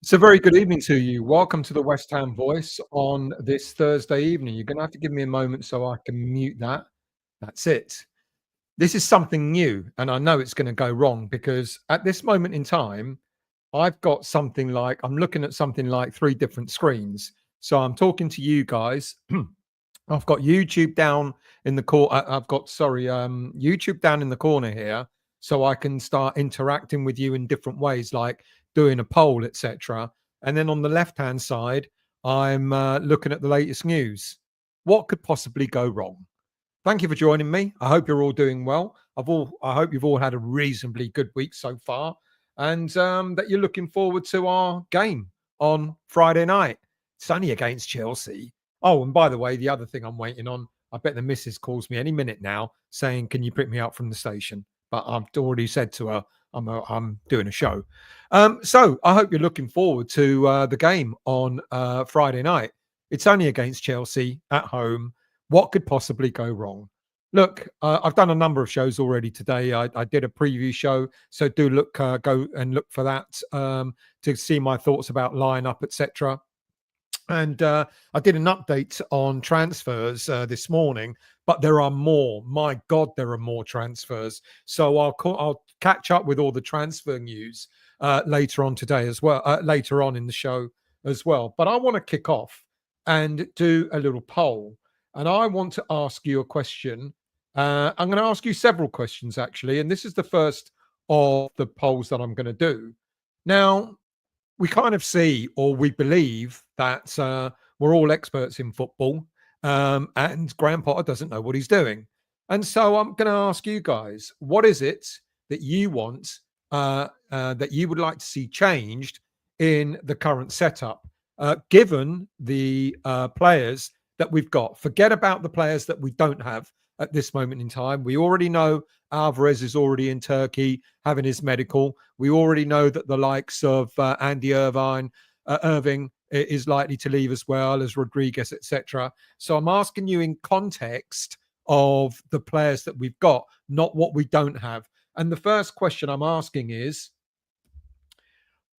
So, very good evening to you. Welcome to the West Ham Voice on this Thursday evening. You're going to have to give me a moment so I can mute that. That's it. This is something new, and I know it's going to go wrong because at this moment in time, I've got something like I'm looking at something like three different screens. So, I'm talking to you guys. I've got YouTube down in the corner. I've got, sorry, YouTube down in the corner here, so I can start interacting with you in different ways, like doing a poll, etc. And then on the left-hand side, I'm looking at the latest news. What could possibly go wrong? Thank you for joining me. I hope you're all doing well. I hope you've all had a reasonably good week so far, and that you're looking forward to our game on Friday night. It's only against Chelsea. Oh, and by the way, the other thing I'm waiting on, I bet the missus calls me any minute now saying, "Can you pick me up from the station?" But I've already said to her, I'm doing a show. So I hope you're looking forward to the game on Friday night. It's only against Chelsea at home. What could possibly go wrong? Look, I've done a number of shows already today. I did a preview show, so do go and look for that to see my thoughts about lineup, etc. And I did an update on transfers this morning, but there are more. My God, there are more transfers. So I'll catch up with all the transfer news later on today as well, later on in the show as well. But I want to kick off and do a little poll. And I want to ask you a question. I'm going to ask you several questions, actually. And this is the first of the polls that I'm going to do. Now, we kind of see or we believe that we're all experts in football, and Graham Potter doesn't know what he's doing. And so I'm going to ask you guys, what is it that you want, that you would like to see changed in the current setup, given the players that we've got? Forget about the players that we don't have at this moment in time. We already know Alvarez is already in Turkey having his medical. We already know that the likes of Andy Irving is likely to leave as well as Rodriguez, etc. So I'm asking you in context of the players that we've got, not what we don't have. And the first question I'm asking is,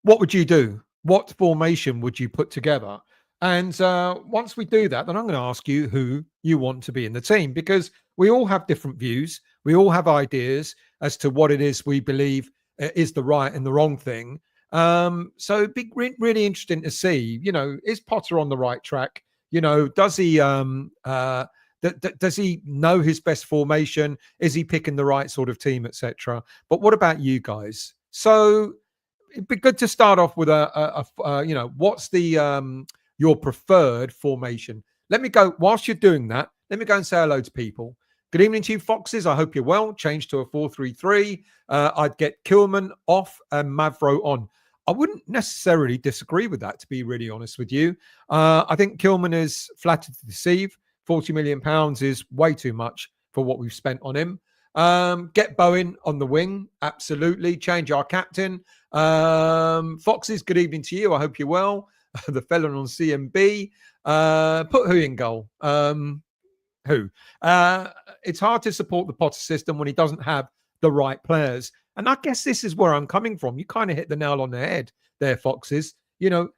what would you do? What formation would you put together? And once we do that, then I'm going to ask you who you want to be in the team, because we all have different views. We all have ideas as to what it is we believe is the right and the wrong thing. So it'd be really interesting to see, is Potter on the right track? Does he does he know his best formation? Is he picking the right sort of team, etc.? But what about you guys? So it'd be good to start off with what's the your preferred formation? Let me go whilst you're doing that. Let me go and say hello to people. Good evening to you, Foxes. I hope you're well. Change to a 4-3-3. I'd get Kilman off and Mavro on. I wouldn't necessarily disagree with that, to be really honest with you. I think Kilman is flattered to deceive. £40 million is way too much for what we've spent on him. Get Bowen on the wing. Absolutely. Change our captain. Foxes, good evening to you. I hope you're well. The felon on CMB. Put who in goal? Who? It's hard to support the Potter system when he doesn't have the right players. And I guess this is where I'm coming from. You kind of hit the nail on the head there, Foxes.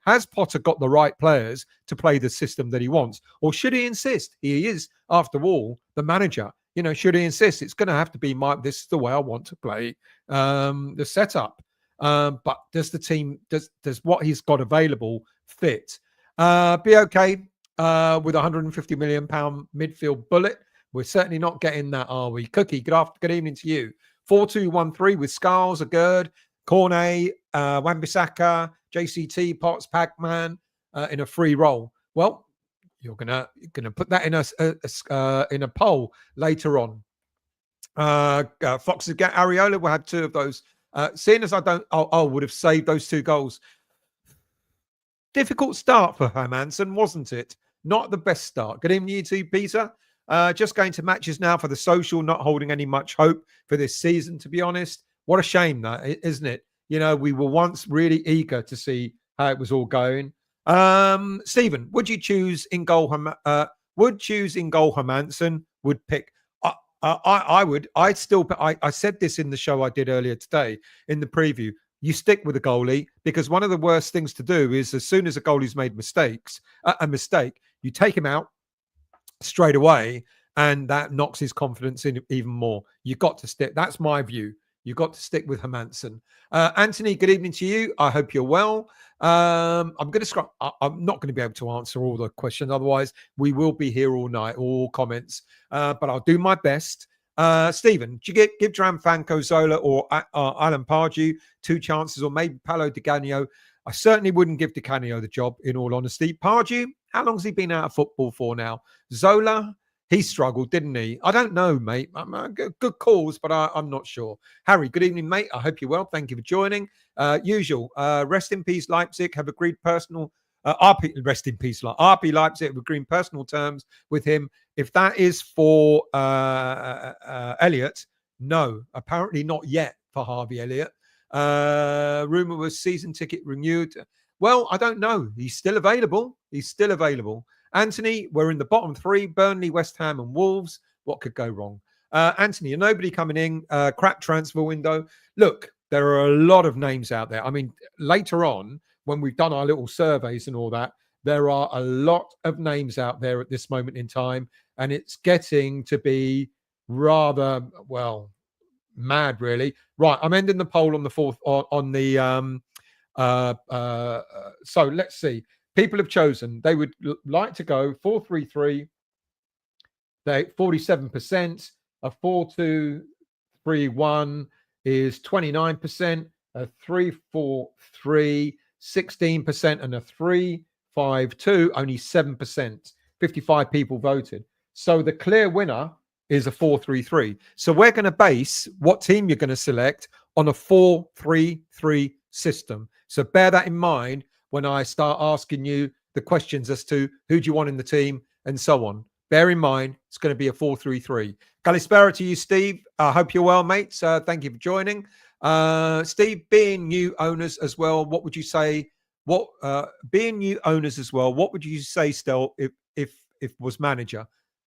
Has Potter got the right players to play the system that he wants? Or should he insist? He is, after all, the manager. Should he insist? It's going to have to be this is the way I want to play the setup. But does the team, does what he's got available fit? Be okay with £150 million midfield bullet? We're certainly not getting that, are we? Cookie, good evening to you. 4-2-1-3 with Scarles, Agurd, Cornet, Wan-Bissaka, JCT, Potts, Pac-Man in a free roll. Well, you're gonna put that in a poll later on. Foxes get Areola. We'll have two of those. Seeing as I would have saved those two goals. Difficult start for Hermansen, wasn't it? Not the best start. Good evening, you two, Peter. Just going to matches now for the social, not holding any much hope for this season, to be honest. What a shame that, isn't it? We were once really eager to see how it was all going. Stephen, would you choose in goal? Hermansen? Would pick. I would. I said this in the show I did earlier today in the preview. you stick with the goalie, because one of the worst things to do is, as soon as a goalie's made a mistake, you take him out straight away, and that knocks his confidence in even more. You've got to stick. That's my view. You've got to stick with Hermansson. Anthony, good evening to you. I hope you're well. I'm not going to be able to answer all the questions. Otherwise, we will be here all night, all comments. But I'll do my best. Stephen, do you give Gianfranco Zola or Alan Pardew 2 chances, or maybe Paolo Di Canio? I certainly wouldn't give Di Canio the job, in all honesty. Pardew, how long's he been out of football for now? Zola, he struggled, didn't he? I don't know, mate. Good calls, but I'm not sure. Harry, good evening, mate. I hope you're well. Thank you for joining. Usual. Rest in peace, Leipzig. Have agreed personal. Rest in peace, RB Leipzig have agreed personal terms with him. If that is for Elliott, no, apparently not yet for Harvey Elliott. Rumor was season ticket renewed. Well, I don't know. He's still available. Anthony, we're in the bottom 3: Burnley, West Ham, and Wolves. What could go wrong? Anthony, nobody coming in. Crap transfer window. Look, there are a lot of names out there. I mean, later on, when we've done our little surveys and all that, there are a lot of names out there at this moment in time, and it's getting to be rather, well, mad, really. Right, I'm ending the poll on the 4th on the so let's see. People have chosen. They would like to go 4-3-3. They 47%. A 4-2-3-1 is 29%. A 3-4-3, 16%, and a 3-5-2, only 7%. 55 people voted. So the clear winner is a 4-3-3. So we're going to base what team you're going to select on a 4-3-3 system. So bear that in mind when I start asking you the questions as to who do you want in the team and so on. Bear in mind, it's going to be a 4-3-3. Kalispera to you, Steve. I hope you're well, mates. Thank you for joining. Steve, being new owners as well, what would you say? Being new owners as well, what would you say, still, if was manager?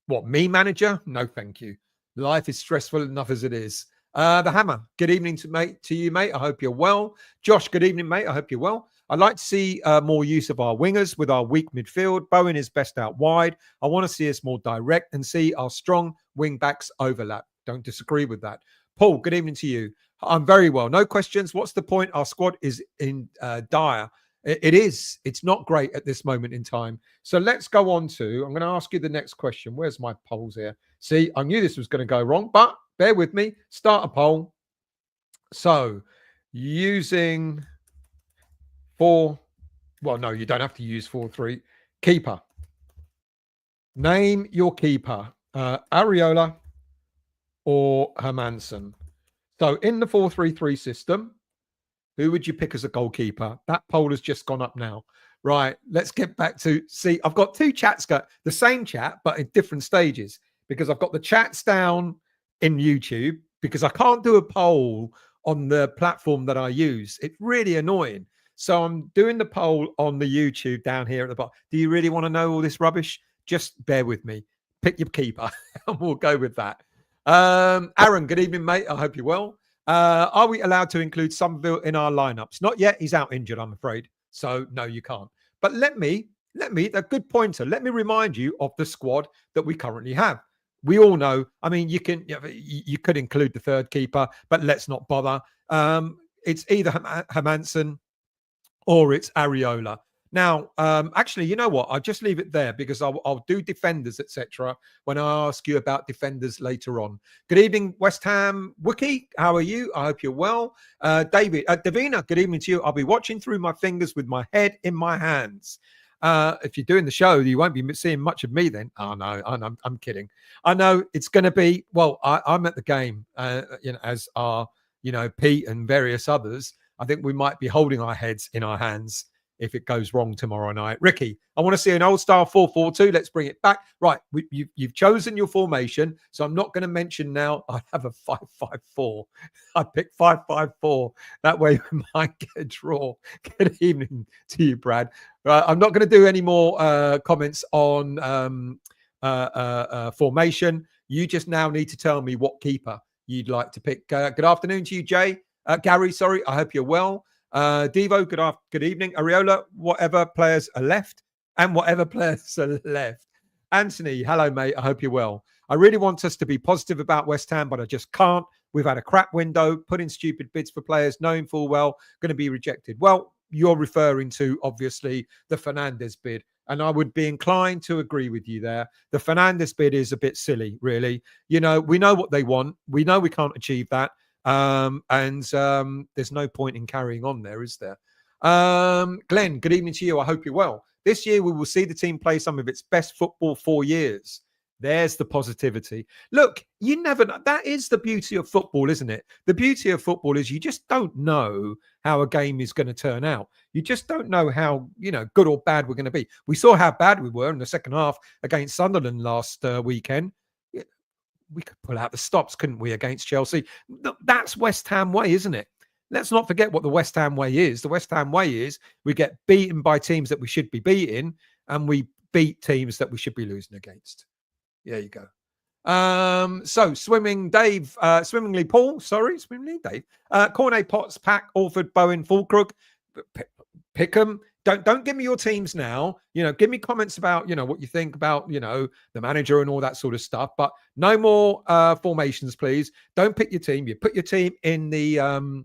What, me manager? No, thank you. Life is stressful enough as it is. The Hammer, good evening to you, mate. I hope you're well. Josh, good evening, mate. I hope you're well. I'd like to see more use of our wingers with our weak midfield. Bowen is best out wide. I want to see us more direct and see our strong wing backs overlap. Don't disagree with that. Paul, good evening to you. I'm very well. No questions. What's the point? Our squad is in dire. It is. It's not great at this moment in time. So let's go on to, I'm going to ask you the next question. Where's my polls here? See, I knew this was going to go wrong, but bear with me. Start a poll. So using well, no, you don't have to use 4-3. Keeper. Name your keeper. Areola or Hermansson. So in the 4-3-3 system, who would you pick as a goalkeeper? That poll has just gone up now. Right, let's get back to, see, I've got 2 chats, the same chat, but in different stages, because I've got the chats down in YouTube, because I can't do a poll on the platform that I use. It's really annoying. So I'm doing the poll on the YouTube down here at the bottom. Do you really want to know all this rubbish? Just bear with me. Pick your keeper, and we'll go with that. Aaron, good evening, mate. I hope you're well. Are we allowed to include Somerville in our lineups? Not yet. He's out injured, I'm afraid. So no, you can't. But let me, a good pointer. Let me remind you of the squad that we currently have. We all know. I mean, you could include the third keeper, but let's not bother. It's either Hermansson or it's Areola. Now, actually, you know what? I'll just leave it there, because I'll do defenders, etc., when I ask you about defenders later on. Good evening, West Ham Wookie. How are you? I hope you're well. David, Davina, good evening to you. I'll be watching through my fingers with my head in my hands. If you're doing the show, you won't be seeing much of me then. Oh, no, I'm kidding. I know it's going to be, well, I'm at the game, as are, Pete and various others. I think we might be holding our heads in our hands if it goes wrong tomorrow night. Ricky, I want to see an old style 4-4-2. Let's bring it back. Right, you've chosen your formation, so I'm not going to mention now. I have a 5-5-4. I picked 5-5-4. That way we might get a draw. Good evening to you, Brad. I'm not going to do any more comments on formation. You just now need to tell me what keeper you'd like to pick. Good afternoon to you, Jay. Gary, sorry, I hope you're well. Devo, good evening. Ariola, whatever players are left and whatever players are left. Anthony, hello, mate. I hope you're well. I really want us to be positive about West Ham, but I just can't. We've had a crap window, put in stupid bids for players, knowing full well going to be rejected. Well, you're referring to, obviously, the Fernandes bid. And I would be inclined to agree with you there. The Fernandes bid is a bit silly, really. You know, we know what they want. We know we can't achieve that. There's no point in carrying on there, is there? Glenn, good evening to you. I hope you're well. This year, we will see the team play some of its best football for years. There's the positivity. Look, you never know. That is the beauty of football, isn't it? The beauty of football is you just don't know how a game is going to turn out. You just don't know how, good or bad we're going to be. We saw how bad we were in the second half against Sunderland last weekend. We could pull out the stops, couldn't we, against Chelsea? That's West Ham way, isn't it? Let's not forget what the West Ham way is. The West Ham way is we get beaten by teams that we should be beating, and we beat teams that we should be losing against. There you go. So swimmingly Dave, Cornet, Potts, Pack, Alford, Bowen, Fulcrook, pick them. Don't give me your teams now. Give me comments about, what you think about, the manager and all that sort of stuff. But no more formations, please. Don't pick your team. You put your team in the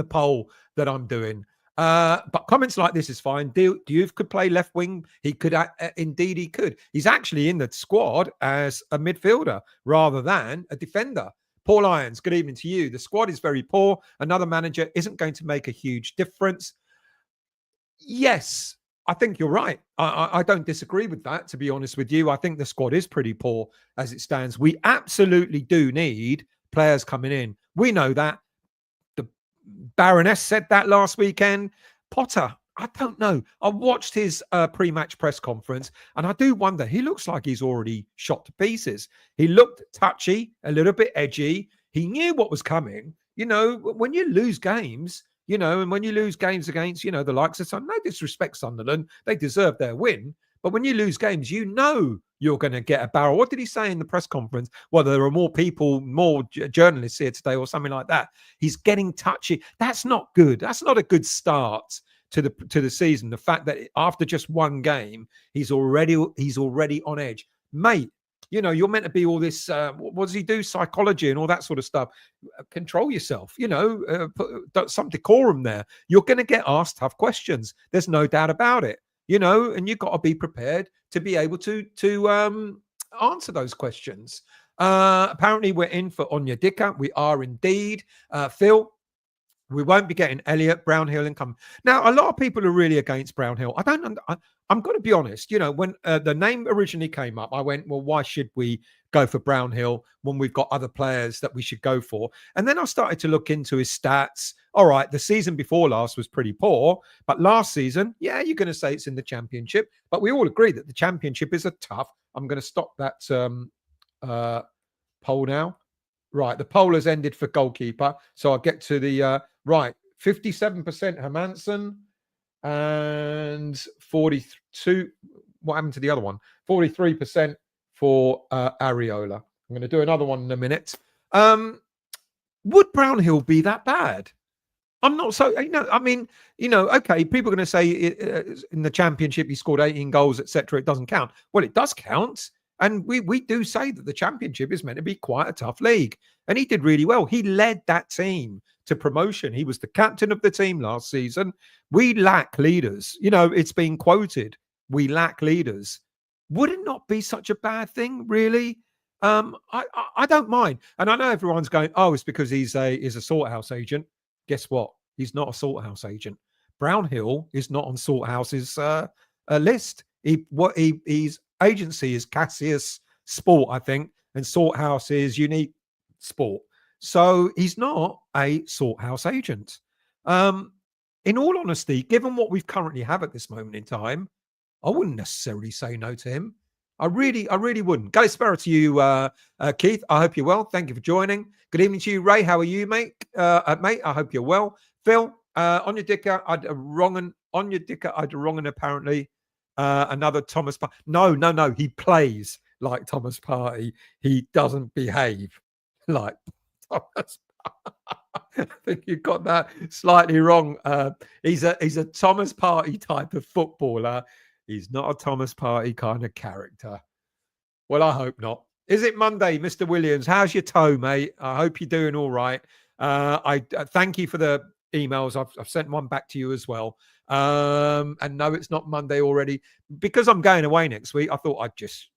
poll that I'm doing. But comments like this is fine. Diouf could play left wing. He could, indeed, he could. He's actually in the squad as a midfielder rather than a defender. Paul Irons, good evening to you. The squad is very poor. Another manager isn't going to make a huge difference. Yes, I think you're right. I don't disagree with that, to be honest with you. I think the squad is pretty poor as it stands. We absolutely do need players coming in. We know that. Baroness said that last weekend. Potter, I don't know. I watched his pre-match press conference, and I do wonder. He looks like he's already shot to pieces. He looked touchy, a little bit edgy. He knew what was coming. When you lose games, and when you lose games against, the likes of Sunderland, no disrespect Sunderland, they deserve their win. But when you lose games, you're going to get a barrel. What did he say in the press conference? Well, there are more people, more journalists here today or something like that. He's getting touchy. That's not good. That's not a good start to the season. The fact that after just one game, he's already on edge. Mate, you're meant to be all this, what does he do? Psychology and all that sort of stuff. Control yourself, put some decorum there. You're going to get asked tough questions. There's no doubt about it. And you've got to be prepared to be able to answer those questions. Apparently, we're in for Onyedika. We are indeed. Phil, we won't be getting Elliott, Brownhill, and come. Now, a lot of people are really against Brownhill. I'm going to be honest. When the name originally came up, I went, well, why should we go for Brownhill when we've got other players that we should go for? And then I started to look into his stats. All right, the season before last was pretty poor, but last season, yeah, you're going to say it's in the Championship, but we all agree that the Championship is a tough. I'm going to stop that poll now. Right, the poll has ended for goalkeeper, so I'll get to the right. 57% Hermansen and 42. What happened to the other one? 43% for Ariola. I'm going to do another one in a minute. Would Brownhill be that bad? I'm not so, okay, people are going to say in the Championship he scored 18 goals, etc. It doesn't count. Well, it does count. And we do say that the Championship is meant to be quite a tough league. And he did really well. He led that team to promotion. He was the captain of the team last season. We lack leaders. It's been quoted. We lack leaders. Would it not be such a bad thing, really? I don't mind. And I know everyone's going, oh, it's because he's a Salthouse agent. Guess what? He's not a Salthouse agent. Brownhill is not on Salthouse's list. He's agency is Cassius Sport, I think, and Salthouse is Unique Sport. So he's not a Salthouse agent. In all honesty, given what we currently have at this moment in time, I wouldn't necessarily say no to him. I really wouldn't. Gally Sparrow to you, Keith. I hope you're well. Thank you for joining. Good evening to you, Ray. How are you, mate? Mate, I hope you're well. Phil, Onyedika, I'd wrong apparently. Another Thomas Partey. No. He plays like Thomas Partey. He doesn't behave like Thomas Partey. I think you got that slightly wrong. He's a Thomas Partey type of footballer. He's not a Thomas Partey kind of character. Well, I hope not. Is it Monday, Mr. Williams? How's your toe, mate? I hope you're doing all right. I thank you for the emails. I've sent one back to you as well. And no, it's not Monday already because I'm going away next week. I thought I'd just,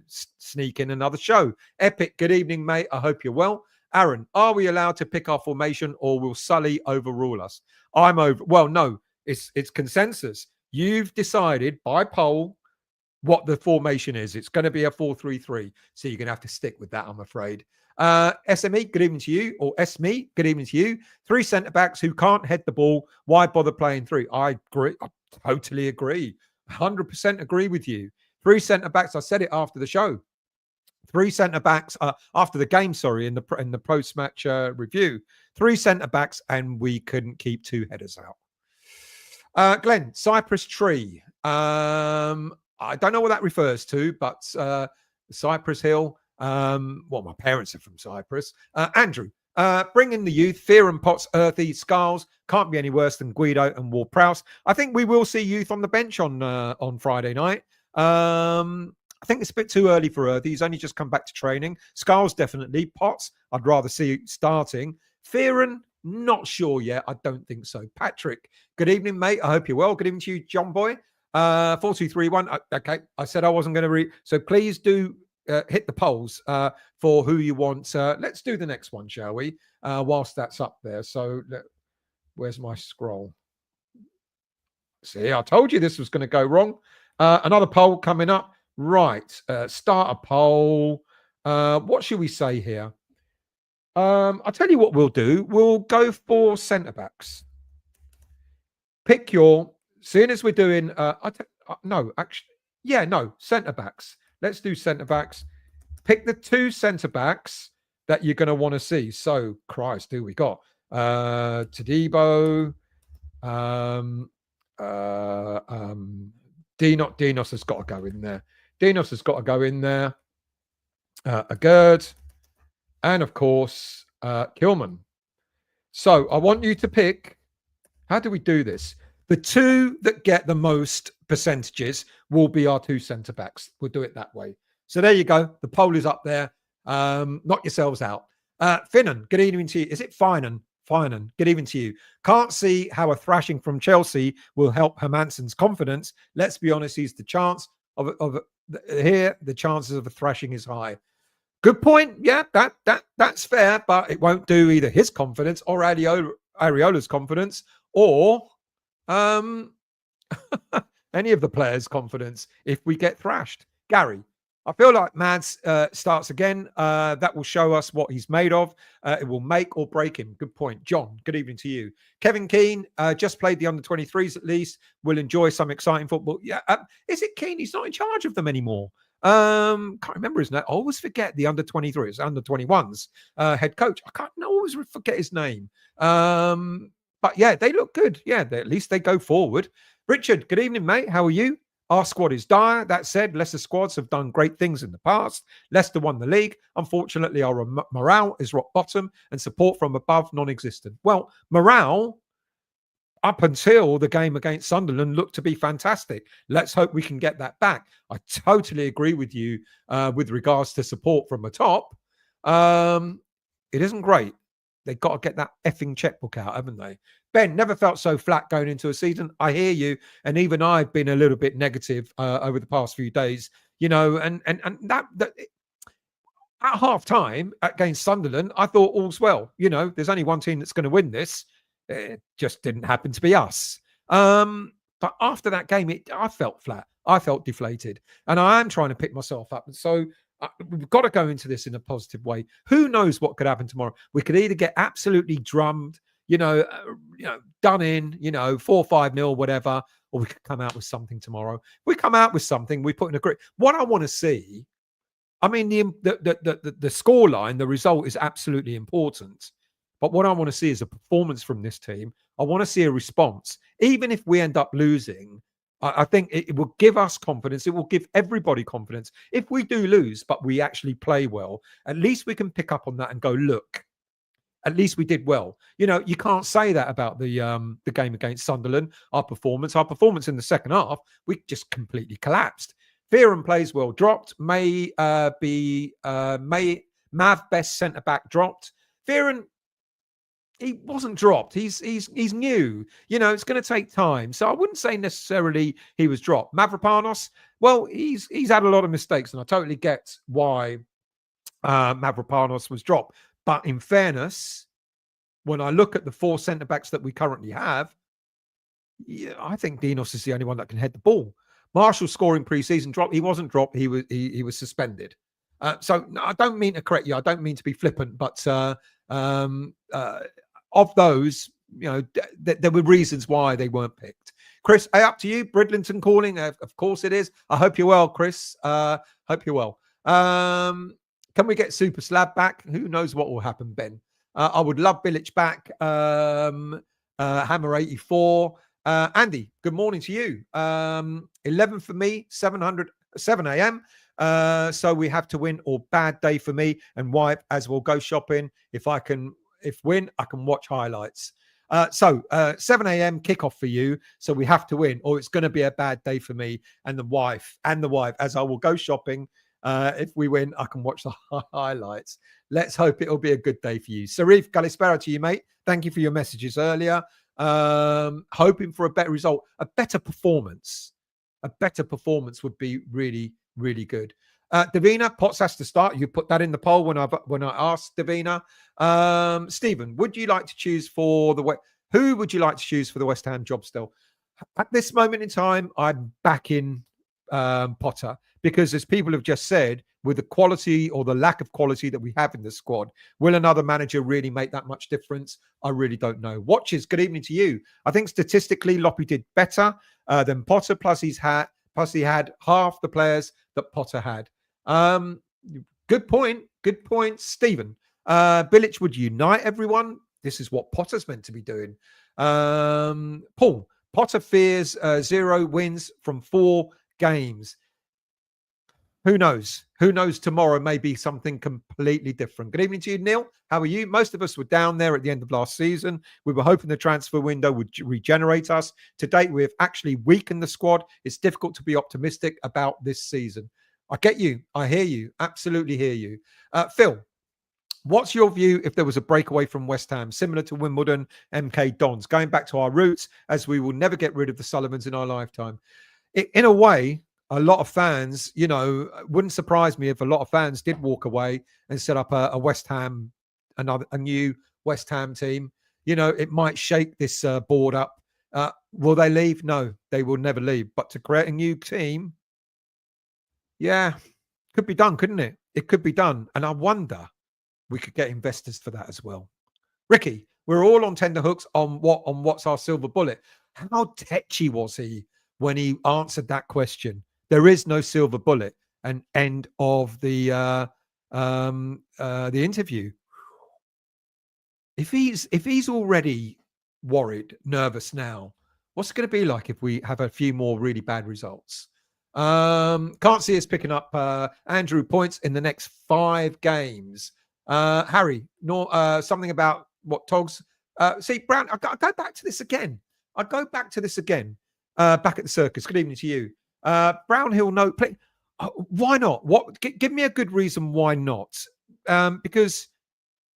sneak in another show. Epic. Good evening, mate. I hope you're well. Aaron, are we allowed to pick our formation or will Sully overrule us? I'm over. Well, no, it's consensus. You've decided by poll what the formation is. It's going to be a 4-3-3. So you're going to have to stick with that, I'm afraid. SME, good evening to you. Or SME, good evening to you. 3 centre-backs who can't head the ball. Why bother playing 3? I agree. I totally agree. 100% agree with you. 3 centre-backs. I said it after the show. 3 centre-backs after the game, in the post-match review. 3 centre-backs and we couldn't keep 2 headers out. Glenn, Cypress Tree. I don't know what that refers to, but Cypress Hill. My parents are from Cyprus. Andrew, bring in the youth. Fear and Potts, Earthy, Scarles. Can't be any worse than Guido and Ward-Prowse. I think we will see youth on the bench on Friday night. I think it's a bit too early for Earthy. He's only just come back to training. Scarles, definitely. Potts, I'd rather see starting. Fearon, not sure yet. I don't think so. Patrick, good evening, mate. I hope you're well. Good evening to you, John Boy. 4231. Okay, I said I wasn't going to read. So please do hit the polls for who you want. Let's do the next one, shall we? Whilst that's up there. So where's my scroll? See, I told you this was going to go wrong. Another poll coming up. Right. Start a poll. What should we say here? I'll tell you what we'll do. We'll go for centre-backs. Pick your... Seeing as we're doing... centre-backs. Let's do centre-backs. Pick the 2 centre-backs that you're going to want to see. So, Christ, who we got? Todibo. Dinos has got to go in there. Dinos has got to go in there. Agerd. And, of course, Kilman. So, I want you to pick... How do we do this? The 2 that get the most percentages will be our 2 centre-backs. We'll do it that way. So, there you go. The poll is up there. Knock yourselves out. Finan, good evening to you. Is it Finan? Finan, good evening to you. Can't see how a thrashing from Chelsea will help Hermansen's confidence. Let's be honest, he's the chance the chances of a thrashing is high. Good point. Yeah, that's fair, but it won't do either his confidence or Areola's confidence or any of the players' confidence if we get thrashed. Gary, I feel like Mads starts again. That will show us what he's made of. It will make or break him. Good point. John, good evening to you. Kevin Keane, just played the under-23s at least. Will enjoy some exciting football. Yeah, is it Keane? He's not in charge of them anymore. Can't remember his name. I always forget the under-23s, under-21s head coach. I can't always forget his name. But yeah, they look good. Yeah, at least they go forward. Richard, good evening, mate. How are you? Our squad is dire. That said, Leicester squads have done great things in the past. Leicester won the league. Unfortunately, our morale is rock bottom and support from above non-existent. Well, morale up until the game against Sunderland looked to be fantastic. Let's hope we can get that back. I totally agree with you with regards to support from the top. It isn't great. They've got to get that effing checkbook out, haven't they? Ben, never felt so flat going into a season. I hear you. And even I've been a little bit negative over the past few days, and that at half time against Sunderland, I thought all's well. There's only one team that's going to win this. It just didn't happen to be us. But after that game, I felt flat. I felt deflated. And I am trying to pick myself up. And so we've got to go into this in a positive way. Who knows what could happen tomorrow? We could either get absolutely drummed, done in, 4-5-0, whatever, or we could come out with something tomorrow. If we come out with something, we put in a great. What I want to see, I mean, the score line, the result is absolutely important. But what I want to see is a performance from this team. I want to see a response. Even if we end up losing, I think it will give us confidence. It will give everybody confidence. If we do lose, but we actually play well, at least we can pick up on that and go, look, at least we did well. You know, you can't say that about the game against Sunderland. Our performance in the second half, we just completely collapsed. Fearon plays well dropped. Mav best centre back dropped. Fearon, he wasn't dropped. He's new. You know, it's going to take time. So I wouldn't say necessarily he was dropped. Mavropanos, well, he's had a lot of mistakes, and I totally get why Mavropanos was dropped. But in fairness, when I look at the 4 centre backs that we currently have, yeah, I think Dinos is the only one that can head the ball. Marshall scoring pre-season drop. He wasn't dropped. He was suspended. So I don't mean to correct you. I don't mean to be flippant, but of those, you know, there were reasons why they weren't picked. Chris, up to you. Bridlington calling. Of course it is. I hope you're well, Chris. Hope you're well. Can we get Super Slab back? Who knows what will happen, Ben? I would love Bilic back. Hammer 84. Andy, good morning to you. 11 for me, 7 a.m. So we have to win, or bad day for me and wife, as we'll go shopping. If win, I can watch highlights. So 7 a.m. kickoff for you. So we have to win, or it's going to be a bad day for me and the wife, as I will go shopping. If we win, I can watch the highlights. Let's hope it'll be a good day for you. Sarif, Kalispera to you, mate. Thank you for your messages earlier. Hoping for a better result, a better performance. A better performance would be really, really good. Davina, Potts has to start. You put that in the poll when I asked Davina. Stephen, would you like to choose for who would you like to choose for the West Ham job still? At this moment in time, I'm backing Potter, because as people have just said, with the quality or the lack of quality that we have in the squad, will another manager really make that much difference? I really don't know. Watchers, good evening to you. I think statistically, Loppy did better than Potter, plus he had half the players that Potter had. Good point, Stephen. Bilic would unite everyone. This is what Potter's meant to be doing. Paul, Potter fears 0 wins from 4 games. Who knows? Who knows? Tomorrow may be something completely different. Good evening to you, Neil. How are you? Most of us were down there at the end of last season. We were hoping the transfer window would regenerate us. To date, we've actually weakened the squad. It's difficult to be optimistic about this season. I get you. I hear you. Absolutely hear you. Phil, what's your view if there was a breakaway from West Ham, similar to Wimbledon, MK Dons, going back to our roots, as we will never get rid of the Sullivans in our lifetime? In a way, a lot of fans, you know, wouldn't surprise me if a lot of fans did walk away and set up a West Ham, a new West Ham team. You know, it might shake this board up. Will they leave? No, they will never leave. But to create a new team, yeah, could be done, couldn't it? It could be done. And I wonder, we could get investors for that as well. Ricky, we're all on tender hooks on what's our silver bullet. How tetchy was he when he answered that question? There is no silver bullet. And end of the interview. If he's already worried, nervous now, what's it going to be like if we have a few more really bad results? Can't see us picking up Andrew points in the next 5 games. Harry, something about what Togs. See, Brown, I go back to this again. Back at the circus. Good evening to you. Brownhill, no. Why not? Give me a good reason why not. Because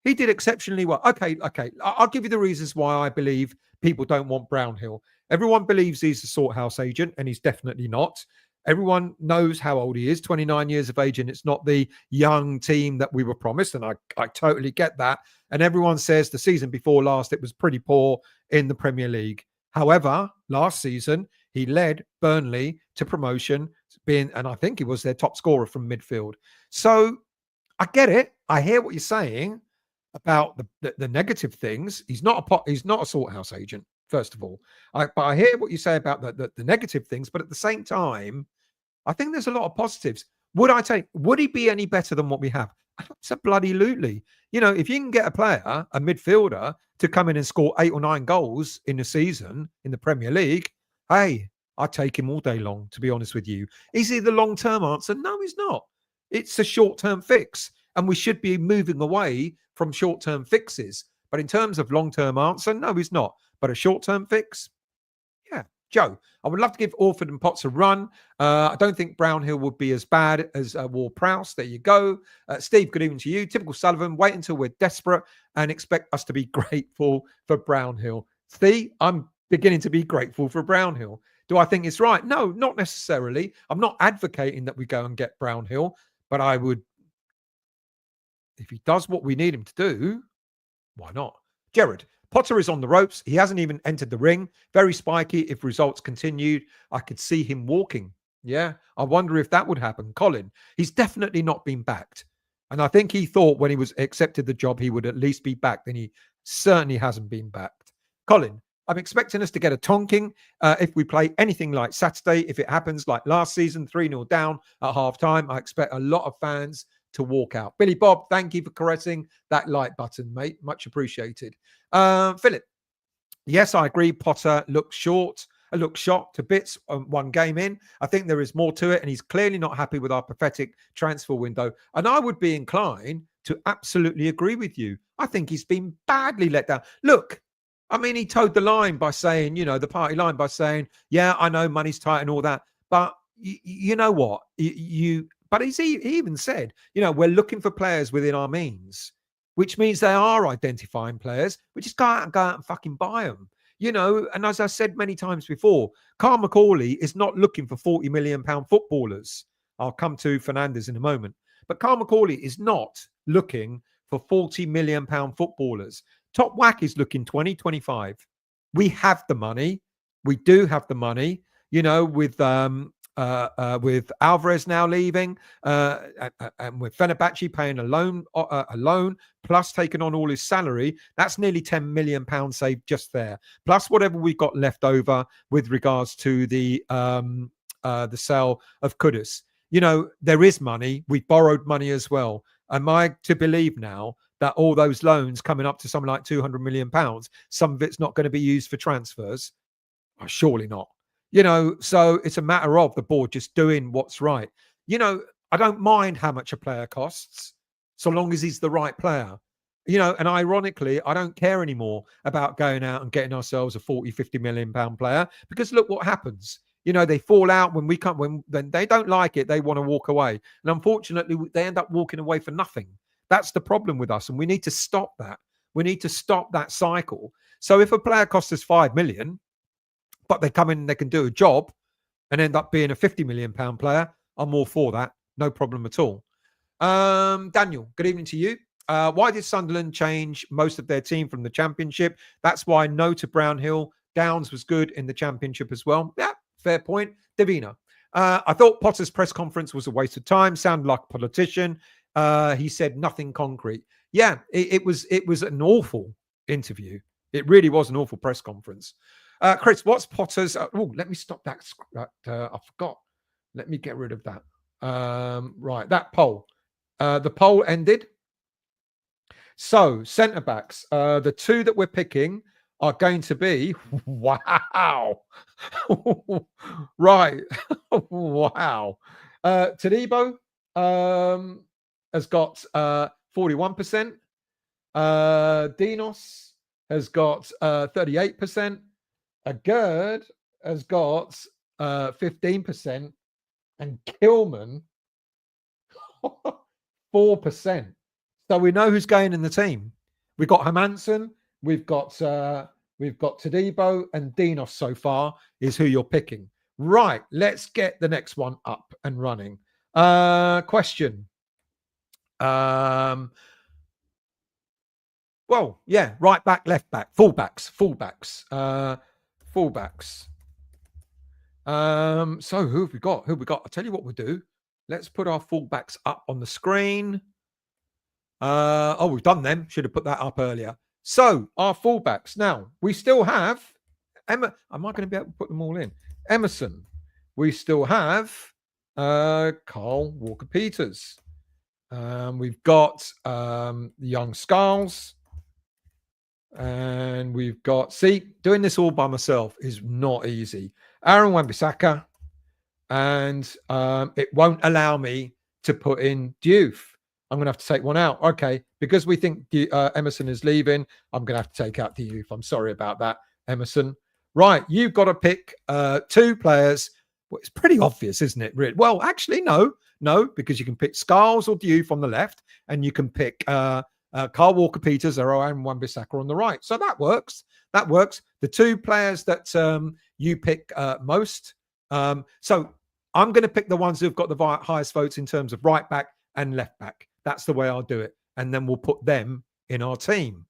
he did exceptionally well. Okay. I'll give you the reasons why I believe people don't want Brownhill. Everyone believes he's a Sorthouse agent, and he's definitely not. Everyone knows how old he is, 29 years of age, and it's not the young team that we were promised, and I totally get that. And everyone says the season before last, it was pretty poor in the Premier League. However, last season, he led Burnley to promotion, and I think he was their top scorer from midfield. So I get it. I hear what you're saying about the negative things. He's not a Sorthouse agent, first of all. But I hear what you say about the negative things. But at the same time, I think there's a lot of positives. Would he be any better than what we have? Absolutely. You know, if you can get a player, a midfielder, to come in and score 8 or 9 goals in a season in the Premier League, hey, I'd take him all day long, to be honest with you. Is he the long-term answer? No, he's not. It's a short-term fix. And we should be moving away from short-term fixes. But in terms of long-term answer, no, he's not. But a short-term fix, yeah. Joe, I would love to give Orford and Potts a run. I don't think Brownhill would be as bad as Ward-Prowse. There you go. Steve, good evening to you. Typical Sullivan, wait until we're desperate and expect us to be grateful for Brownhill. Steve, I'm beginning to be grateful for Brownhill. Do I think it's right? No, not necessarily. I'm not advocating that we go and get Brownhill, but I would, if he does what we need him to do, why not? Jared, Potter is on the ropes. He hasn't even entered the ring. Very spiky. If results continued, I could see him walking. Yeah, I wonder if that would happen. Colin, he's definitely not been backed. And I think he thought when he was accepted the job, he would at least be backed. And he certainly hasn't been backed. Colin, I'm expecting us to get a tonking if we play anything like Saturday. If it happens like last season, 3-0 down at half-time, I expect a lot of fans to walk out. Billy Bob, thank you for caressing that like button, mate. Much appreciated. Philip, yes, I agree. Potter looks short. Looks shot to bits one game in. I think there is more to it, and he's clearly not happy with our pathetic transfer window. And I would be inclined to absolutely agree with you. I think he's been badly let down. Look, I mean, he towed the line by saying, the party line by saying, yeah, I know money's tight and all that. But you know what? But he even said, we're looking for players within our means, which means they are identifying players. We just go out and fucking buy them. And as I said many times before, Carl McCauley is not looking for 40 million pound footballers. I'll come to Fernandes in a moment. But Carl McCauley is not looking for 40 million pound footballers. Top Whack is looking 20, 25. We have the money. We do have the money, with Alvarez now leaving, and with Fenerbahce paying a loan, plus taking on all his salary, that's nearly £10 million saved just there. Plus whatever we've got left over with regards to the sale of Kudus. There is money. We borrowed money as well. Am I to believe now that all those loans coming up to something like £200 million, some of it's not going to be used for transfers? Oh, surely not. So it's a matter of the board just doing what's right. I don't mind how much a player costs, so long as he's the right player. And ironically, I don't care anymore about going out and getting ourselves a 40, 50 million pound player, because look what happens. They fall out when we come, when they don't like it, they want to walk away. And unfortunately, they end up walking away for nothing. That's the problem with us. And we need to stop that. We need to stop that cycle. So if a player costs us 5 million, but they come in and they can do a job and end up being a 50 million pound player, I'm all for that. No problem at all. Daniel, good evening to you. Why did Sunderland change most of their team from the Championship? That's why no to Brownhill. Downs was good in the Championship as well. Yeah, fair point. Davina, I thought Potter's press conference was a waste of time. Sounded like a politician. He said nothing concrete. Yeah, it was an awful interview. It really was an awful press conference. Chris, what's Potter's? Let me stop that. I forgot. Let me get rid of that. Right, that poll. The poll ended. So, centre backs. The two that we're picking are going to be. Wow. Right. Wow. Todibo has got 41%. Dinos has got 38%. Gerd has got 15%, and Kilman 4%. So we know who's going in the team. We've got Hermansen, we've got Todibo, and Dinos so far is who you're picking. Right, let's get the next one up and running. Question. Well, yeah, right back, left back, fullbacks. So who have we got? I'll tell you what we'll do. Let's put our fullbacks up on the screen. We've done them. Should have put that up earlier. So our fullbacks. Now, we still have Emma. Am I going to be able to put them all in? Emerson. We still have Carl Walker-Peters. We've got young Skulls. And we've got, doing this all by myself is not easy. Aaron Wan-Bissaka. And it won't allow me to put in Diouf. I'm going to have to take one out. Okay, because we think Emerson is leaving, I'm going to have to take out the youth. I'm sorry about that, Emerson. Right, you've got to pick 2 players. Well, it's pretty obvious, isn't it? Really? Well, actually, no, because you can pick Scarles or Diouf on the left, and you can pick Carl Walker-Peters or Aaron Wan-Bissaka on the right. So that works. That works. The 2 players that you pick most. So I'm going to pick the ones who've got the highest votes in terms of right back and left back. That's the way I'll do it. And then we'll put them in our team.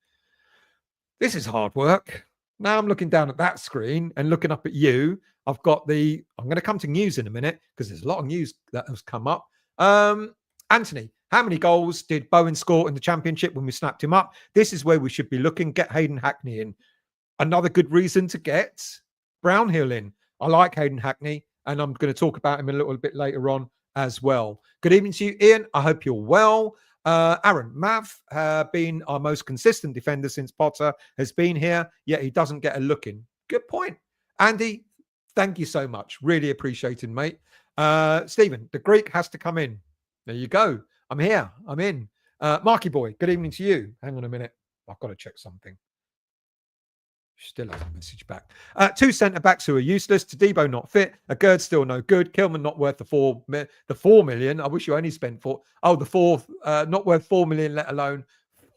This is hard work. Now I'm looking down at that screen and looking up at you. I'm going to come to news in a minute because there's a lot of news that has come up. Anthony, how many goals did Bowen score in the Championship when we snapped him up? This is where we should be looking. Get Hayden Hackney in. Another good reason to get Brownhill in. I like Hayden Hackney, and I'm going to talk about him a little bit later on as well. Good evening to you, Ian. I hope you're well. Aaron, Mav been our most consistent defender since Potter has been here, yet he doesn't get a look in. Good point. Andy, thank you so much. Really appreciated, mate. Stephen, the Greek has to come in. There you go. I'm here. I'm in. Marky boy, good evening to you. Hang on a minute. I've got to check something. Still has a message back. 2 centre-backs who are useless. Todibo not fit. Agerd still no good. Kilman not worth the 4 million. I wish you only spent 4. Oh, the 4th not worth 4 million, let alone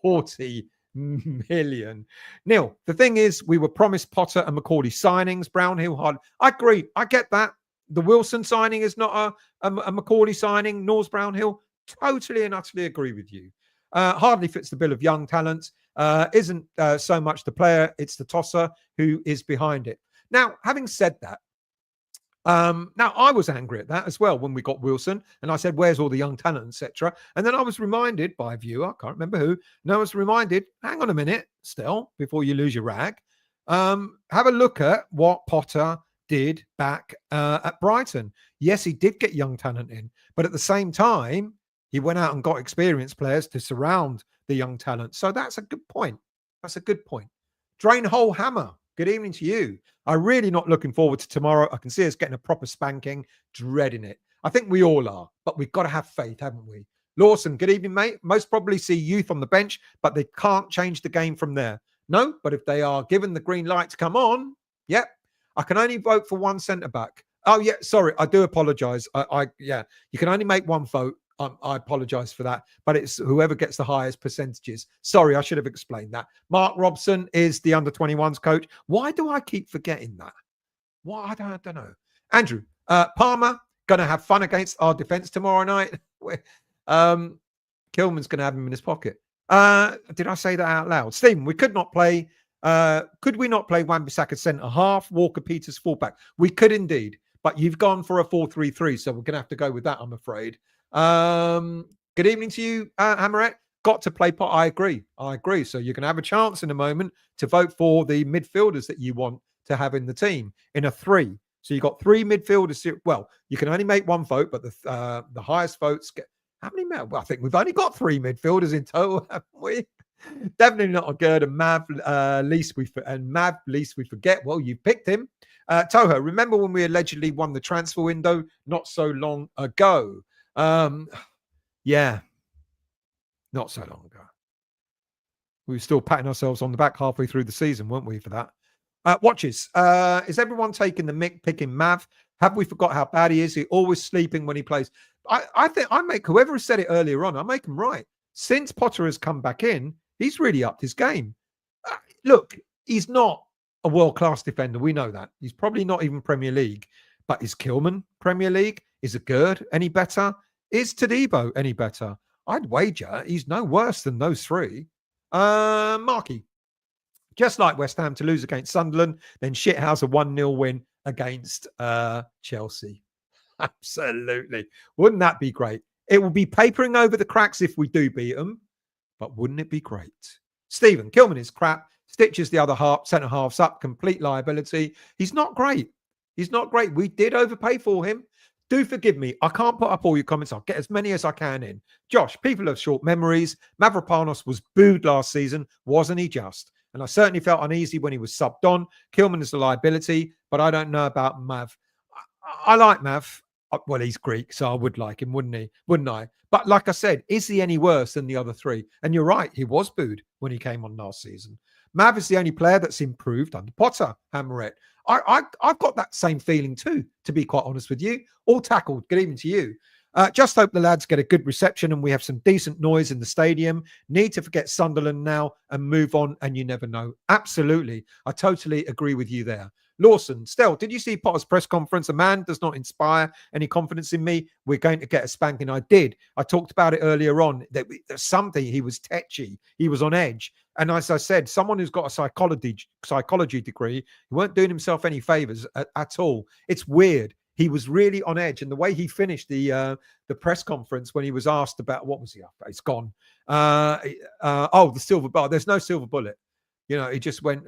40 million. Neil, the thing is, we were promised Potter and McCauley signings. Brownhill hard. I agree. I get that. The Wilson signing is not a McCauley signing. Nor's Brownhill. Totally and utterly agree with you. Hardly fits the bill of young talents. Isn't so much the player, it's the tosser who is behind it. Now, having said that, now I was angry at that as well when we got Wilson, and I said, where's all the young talent, etc. And then I was reminded by a viewer, I can't remember who, no, I was reminded, hang on a minute, still, before you lose your rag, have a look at what Potter did back at Brighton. Yes, he did get young talent in, but at the same time, he went out and got experienced players to surround the young talent. So that's a good point. That's a good point. Drain Hole Hammer, good evening to you. I'm really not looking forward to tomorrow. I can see us getting a proper spanking, dreading it. I think we all are, but we've got to have faith, haven't we? Lawson, good evening, mate. Most probably see youth on the bench, but they can't change the game from there. No, but if they are given the green light to come on, yep. I can only vote for 1 centre-back. Oh, yeah, sorry, I do apologise. Yeah, you can only make 1 vote. I apologise for that, but it's whoever gets the highest percentages. Sorry, I should have explained that. Mark Robson is the under-21s coach. Why do I keep forgetting that? Why? I don't know. Andrew, Palmer, going to have fun against our defence tomorrow night. Kilman's going to have him in his pocket. Did I say that out loud? Stephen, we could not play. Could we not play Wan-Bissaka centre-half, Walker-Peters full-back? We could indeed, but you've gone for a 4-3-3, so we're going to have to go with that, I'm afraid. Good evening to you, Hammerette. Got to play pot. I agree. So you're going to have a chance in a moment to vote for the midfielders that you want to have in the team in a 3. So you've got 3 midfielders. Well, you can only make 1 vote, but the highest votes get how many? Well, I think we've only got 3 midfielders in total, haven't we? Definitely not a Gerd and Mav. Least we forget. Well, you picked him. Toho, remember when we allegedly won the transfer window not so long ago? Yeah, not so long ago. We were still patting ourselves on the back halfway through the season, weren't we, for that? Watches. Is everyone taking the mick, picking Mav? Have we forgot how bad he is? He's always sleeping when he plays. I think I make whoever has said it earlier on, I make him right. Since Potter has come back in, he's really upped his game. Look, he's not a world-class defender. We know that. He's probably not even Premier League. But is Kilman Premier League? Is Agerd any better? Is Todibo any better? I'd wager he's no worse than those 3. Marky, just like West Ham to lose against Sunderland, then shithouse a 1-0 win against Chelsea. Absolutely. Wouldn't that be great? It will be papering over the cracks if we do beat them, but wouldn't it be great? Stephen, Kilman is crap. Stitches the other centre halves up. Complete liability. He's not great. He's not great. We did overpay for him. Do forgive me. I can't put up all your comments. I'll get as many as I can in. Josh, people have short memories. Mavropanos was booed last season. Wasn't he just? And I certainly felt uneasy when he was subbed on. Kilman is a liability, but I don't know about Mav. I like Mav. Well, he's Greek, so I would like him, wouldn't he? Wouldn't I? But like I said, is he any worse than the other three? And you're right, he was booed when he came on last season. Mav is the only player that's improved under Potter, Hammerett. I've got that same feeling too, to be quite honest with you. All tackled. Good evening to you. Just hope the lads get a good reception and we have some decent noise in the stadium. Need to forget Sunderland now and move on, and you never know. Absolutely. I totally agree with you there. Lawson, Stell, did you see Potter's press conference? A man does not inspire any confidence in me. We're going to get a spanking. I did. I talked about it earlier on. There's something. He was tetchy. He was on edge. And as I said, someone who's got a psychology degree, he weren't doing himself any favors at all. It's weird. He was really on edge, and the way he finished the press conference when he was asked about what was he up? It's gone. The silver bar. There's no silver bullet. He just went.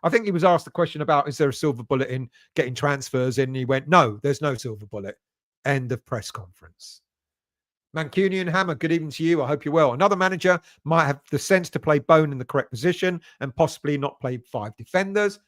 I think he was asked the question about, is there a silver bullet in getting transfers in? And he went, no, there's no silver bullet. End of press conference. Mancunian Hammer, good evening to you. I hope you're well. Another manager might have the sense to play Bone in the correct position and possibly not play 5 defenders.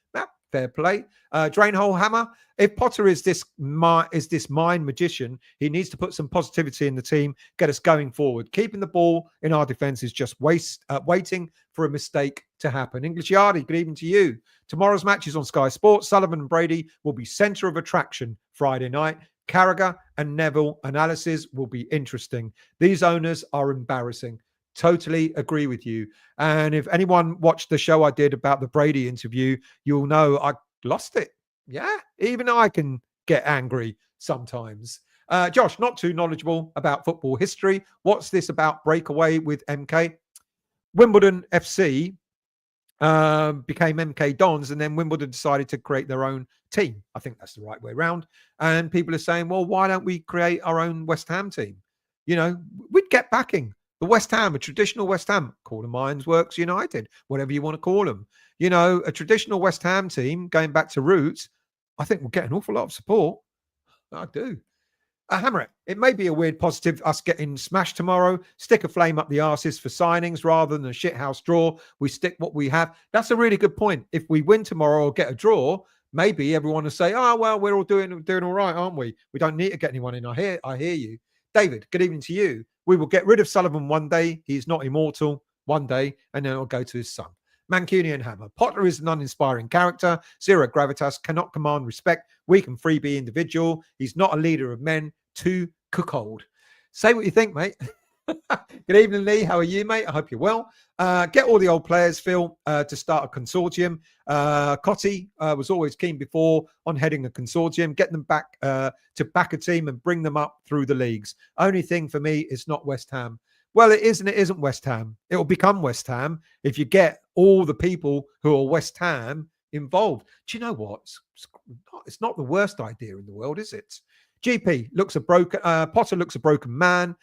Fair play. Drainhole Hammer, if Potter is this mind magician, he needs to put some positivity in the team, get us going forward. Keeping the ball in our defence is just waiting for a mistake to happen. English Yardy, good evening to you. Tomorrow's match is on Sky Sports. Sullivan and Brady will be centre of attraction Friday night. Carragher and Neville analysis will be interesting. These owners are embarrassing. Totally agree with you. And if anyone watched the show I did about the Brady interview, you'll know I lost it. Yeah, even I can get angry sometimes. Josh, not too knowledgeable about football history. What's this about breakaway with MK? Wimbledon FC became MK Dons, and then Wimbledon decided to create their own team. I think that's the right way around. And people are saying, well, why don't we create our own West Ham team? We'd get backing. The West Ham, a traditional West Ham, call them Ironworks United, whatever you want to call them. A traditional West Ham team, going back to roots, I think we'll get an awful lot of support. I do. Hammer it may be a weird positive, us getting smashed tomorrow. Stick a flame up the arses for signings rather than a shithouse draw. We stick what we have. That's a really good point. If we win tomorrow or get a draw, maybe everyone will say, oh, well, we're all doing all right, aren't we? We don't need to get anyone in. I hear you. David, good evening to you. We will get rid of Sullivan one day. He's not immortal one day, and then it'll go to his son. Mancunian Hammer. Potter is an uninspiring character. Zero gravitas, cannot command respect. Weak and freebie individual. He's not a leader of men. Too cuckold. Say what you think, mate. Good evening, Lee. How are you, mate? I hope you're well. Get all the old players, Phil, to start a consortium. Cotty was always keen before on heading a consortium. Get them back to back a team and bring them up through the leagues. Only thing for me is not West Ham. Well, it is and it isn't West Ham. It will become West Ham if you get all the people who are West Ham involved. Do you know what? It's not the worst idea in the world, is it? GP looks Potter looks a broken man,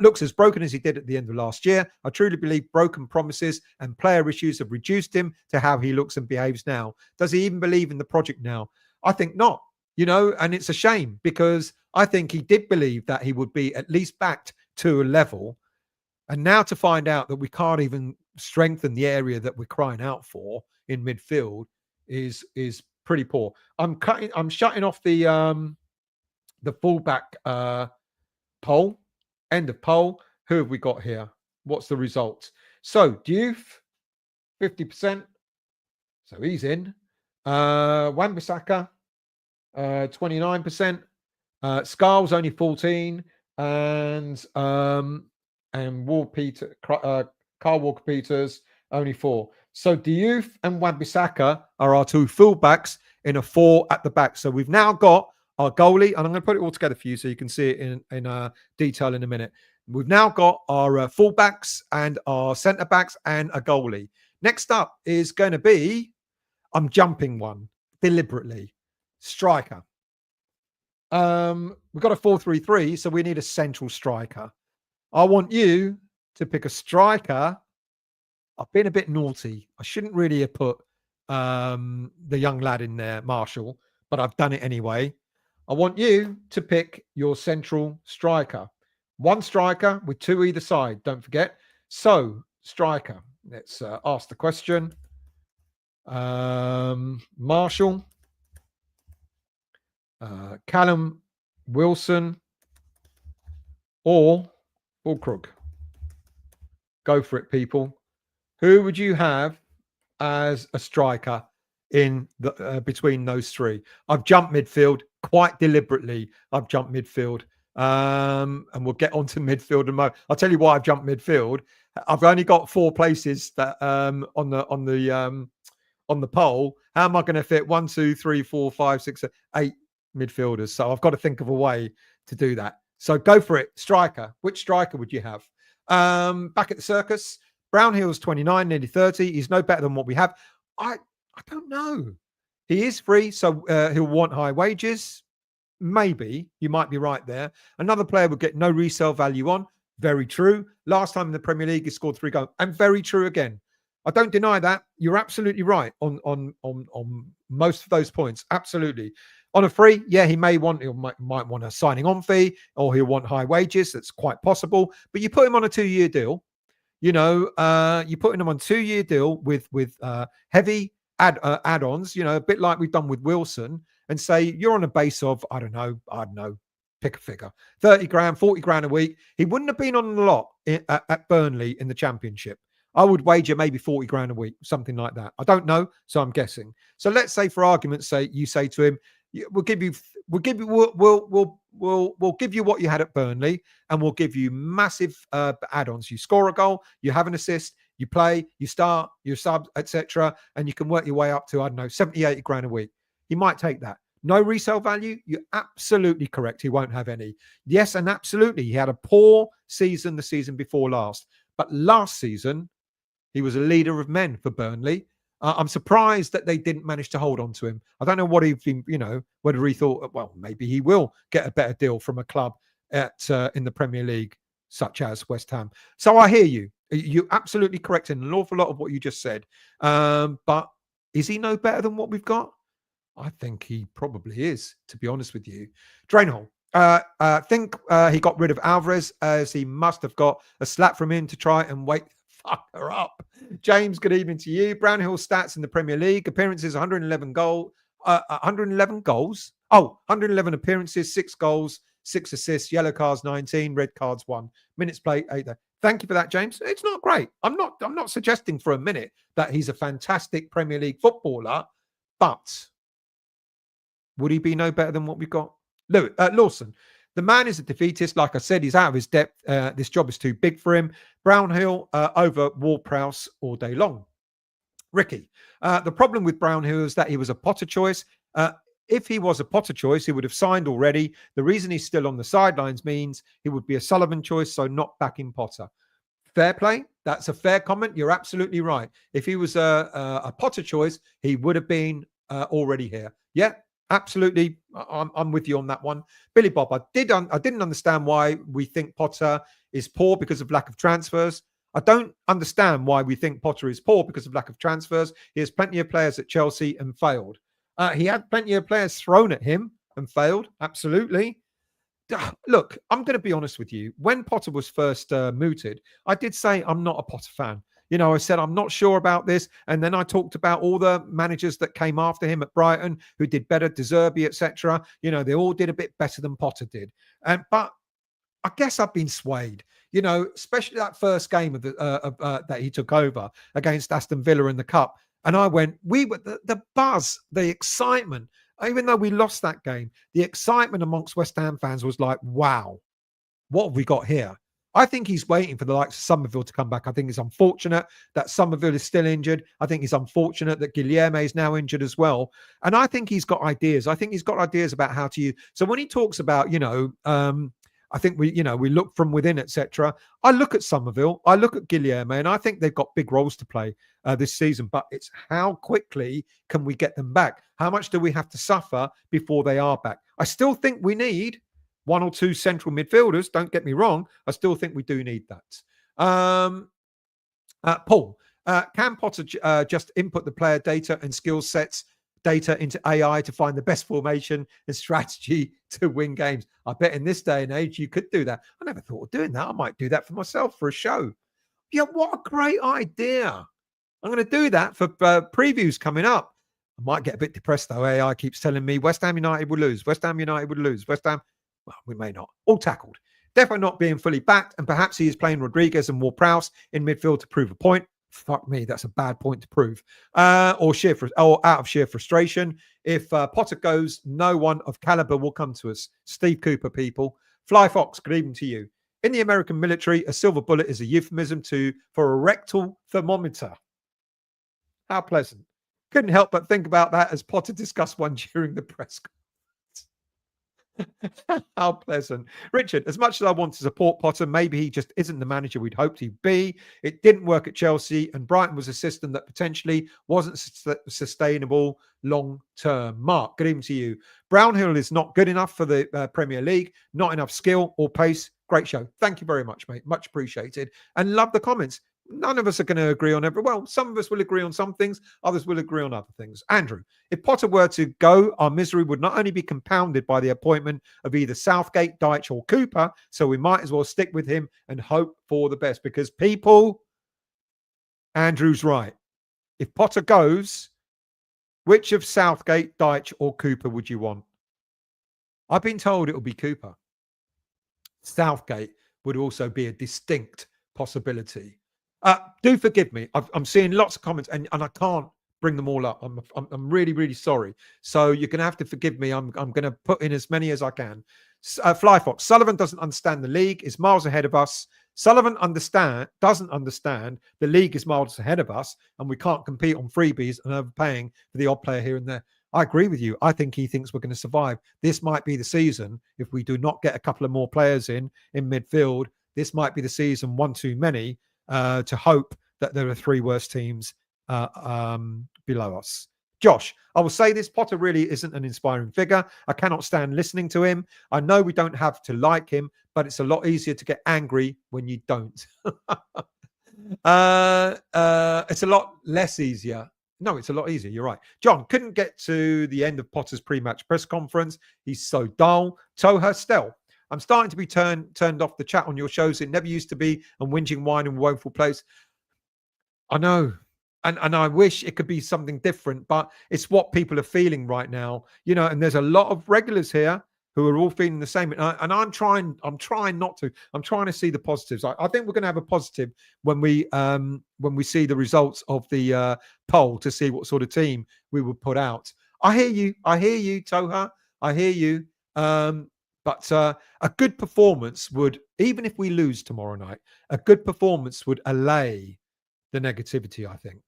looks as broken as he did at the end of last year. I truly believe broken promises and player issues have reduced him to how he looks and behaves now. Does he even believe in the project now? I think not, and it's a shame because I think he did believe that he would be at least backed to a level. And now to find out that we can't even strengthen the area that we're crying out for in midfield is pretty poor. I'm shutting off the fullback poll, end of poll. Who have we got here? What's the result? So Diouf, 50%. So he's in. Wan-Bissaka, 29%. Scarl's only 14%. And Carl Walker-Peters, only 4%. So Diouf and Wan-Bissaka are our two fullbacks in a 4 at the back. So we've now got our goalie, and I'm going to put it all together for you so you can see it in detail in a minute. We've now got our fullbacks and our centre-backs and a goalie. Next up is going to be, I'm jumping one deliberately, striker. We've got a 4-3-3, so we need a central striker. I want you to pick a striker. I've been a bit naughty. I shouldn't really have put the young lad in there, Marshall, but I've done it anyway. I want you to pick your central striker. One striker with 2 either side, don't forget. So, striker. Let's ask the question. Marshall. Callum Wilson or Fulkrug? Go for it, people. Who would you have as a striker in the between those three? I've jumped midfield quite deliberately. I've jumped midfield, and we'll get onto midfield. And I'll tell you why I've jumped midfield. I've only got 4 places that on the poll. How am I going to fit 1, 2, 3, 4, 5, 6, 8 midfielders? So I've got to think of a way to do that. So go for it. Striker. Which striker would you have? Back at the circus, Brownhill's 29, nearly 30. He's no better than what we have. I don't know. He is free, so he'll want high wages. Maybe. You might be right there. Another player would get no resale value on. Very true. Last time in the Premier League, he scored 3 goals. And very true again. I don't deny that. You're absolutely right on most of those points. Absolutely. On a free, yeah, he might want a signing on fee, or he'll want high wages. That's quite possible. But you put him on a 2-year deal. You know, you're putting him on a 2-year deal with heavy add-ons. You know, a bit like we've done with Wilson, and say you're on a base of I don't know, pick a figure, 30 grand, 40 grand a week. He wouldn't have been on a lot at Burnley in the Championship. I would wager maybe 40 grand a week, something like that. I don't know, so I'm guessing. So let's say, for argument's sake, you say to him, we'll give you what you had at Burnley, and we'll give you massive add-ons. You score a goal, you have an assist, you play, you start, you sub, etc., and you can work your way up to, I don't know, 70, 80 grand a week. He might take that. No resale value? You're absolutely correct. He won't have any. Yes, and absolutely, he had a poor season the season before last. But last season, he was a leader of men for Burnley. I'm surprised that they didn't manage to hold on to him. I don't know what he'd been, whether he thought, well, maybe he will get a better deal from a club in the Premier League, such as West Ham. So I hear you. You're absolutely correct in an awful lot of what you just said. But is he no better than what we've got? I think he probably is, to be honest with you. Drainhole. I think he got rid of Alvarez, as he must have got a slap from him to try and fuck her up. James, good evening to you. Brownhill stats in the Premier League: appearances 111 goals. 111 appearances, 6 goals, 6 assists, yellow cards 19, red cards 1, minutes played 8. Thank you for that, James. It's not great. I'm not suggesting for a minute that he's a fantastic Premier League footballer, but would he be no better than what we've got? Lawson. The man is a defeatist. Like I said, he's out of his depth. This job is too big for him. Brownhill over Ward-Prowse all day long. Ricky. The problem with Brownhill is that he was a Potter choice. If he was a Potter choice, he would have signed already. The reason he's still on the sidelines means he would be a Sullivan choice, so not back in Potter. Fair play. That's a fair comment. You're absolutely right. If he was a Potter choice, he would have been already here. Yeah. Absolutely, I'm with you on that one. Billy Bob, I didn't understand why we think Potter is poor because of lack of transfers. I don't understand why we think Potter is poor because of lack of transfers. He has plenty of players at Chelsea and failed. He had plenty of players thrown at him and failed. Absolutely. Look, I'm going to be honest with you. When Potter was first mooted, I did say I'm not a Potter fan. I said, I'm not sure about this. And then I talked about all the managers that came after him at Brighton who did better, De Zerbi, etc. They all did a bit better than Potter did. But I guess I've been swayed, especially that first game of that he took over against Aston Villa in the Cup. And I went, the buzz, the excitement, even though we lost that game, the excitement amongst West Ham fans was like, wow, what have we got here? I think he's waiting for the likes of Somerville to come back. I think it's unfortunate that Somerville is still injured. I think it's unfortunate that Guilherme is now injured as well. And I think he's got ideas. I think he's got ideas about how to use. So when he talks about, I think we look from within, etc. I look at Somerville, I look at Guilherme, and I think they've got big roles to play this season. But it's how quickly can we get them back? How much do we have to suffer before they are back? I still think we need 1 or 2 central midfielders. Don't get me wrong. I still think we do need that. Paul, can Potter just input the player data and skill sets data into AI to find the best formation and strategy to win games? I bet in this day and age, you could do that. I never thought of doing that. I might do that for myself for a show. Yeah, what a great idea. I'm going to do that for previews coming up. I might get a bit depressed though. AI keeps telling me West Ham United would lose. West Ham United would lose. West Ham, well, we may not. All tackled. Definitely not being fully backed, and perhaps he is playing Rodriguez and Ward-Prowse in midfield to prove a point. Fuck me, that's a bad point to prove. Or out of sheer frustration. If Potter goes, no one of caliber will come to us. Steve Cooper, people. Fly Fox, good evening to you. In the American military, a silver bullet is a euphemism for a rectal thermometer. How pleasant. Couldn't help but think about that as Potter discussed one during the press conference. How pleasant. Richard, as much as I want to support Potter, maybe he just isn't the manager we'd hoped he'd be. It didn't work at Chelsea, and Brighton was a system that potentially wasn't sustainable long term. Mark, good evening to you. Brownhill is not good enough for the Premier League, not enough skill or pace. Great show. Thank you very much, mate. Much appreciated. And love the comments. None of us are going to agree on well, some of us will agree on some things, others will agree on other things. Andrew, if Potter were to go, our misery would not only be compounded by the appointment of either Southgate, Dyche, or Cooper, so we might as well stick with him and hope for the best. Because people, Andrew's right. If Potter goes, which of Southgate, Dyche, or Cooper would you want? I've been told it will be Cooper. Southgate would also be a distinct possibility. Do forgive me. I'm seeing lots of comments and I can't bring them all up. I'm really, really sorry. So you're going to have to forgive me. I'm going to put in as many as I can. Fly Fox, Sullivan doesn't understand the league. Is miles ahead of us. Sullivan doesn't understand the league is miles ahead of us and we can't compete on freebies and overpaying for the odd player here and there. I agree with you. I think he thinks we're going to survive. This might be the season. If we do not get a couple of more players in midfield, this might be the season one too many to hope that there are three worse teams below us. Josh, I will say this, Potter really isn't an inspiring figure. I cannot stand listening to him. I know we don't have to like him, but it's a lot easier to get angry when you don't. It's a lot less easier. No, it's a lot easier. You're right. John, couldn't get to the end of Potter's pre-match press conference. He's so dull. Toha Stel, I'm starting to be turned off the chat on your shows. It never used to be, and whinging, whine, and woeful place. I know. And I wish it could be something different, but it's what people are feeling right now, and there's a lot of regulars here who are all feeling the same. And I'm trying not to. I'm trying to see the positives. I think we're going to have a positive when we see the results of the poll to see what sort of team we would put out. I hear you, Toha. I hear you. But a good performance would, even if we lose tomorrow night, a good performance would allay the negativity, I think.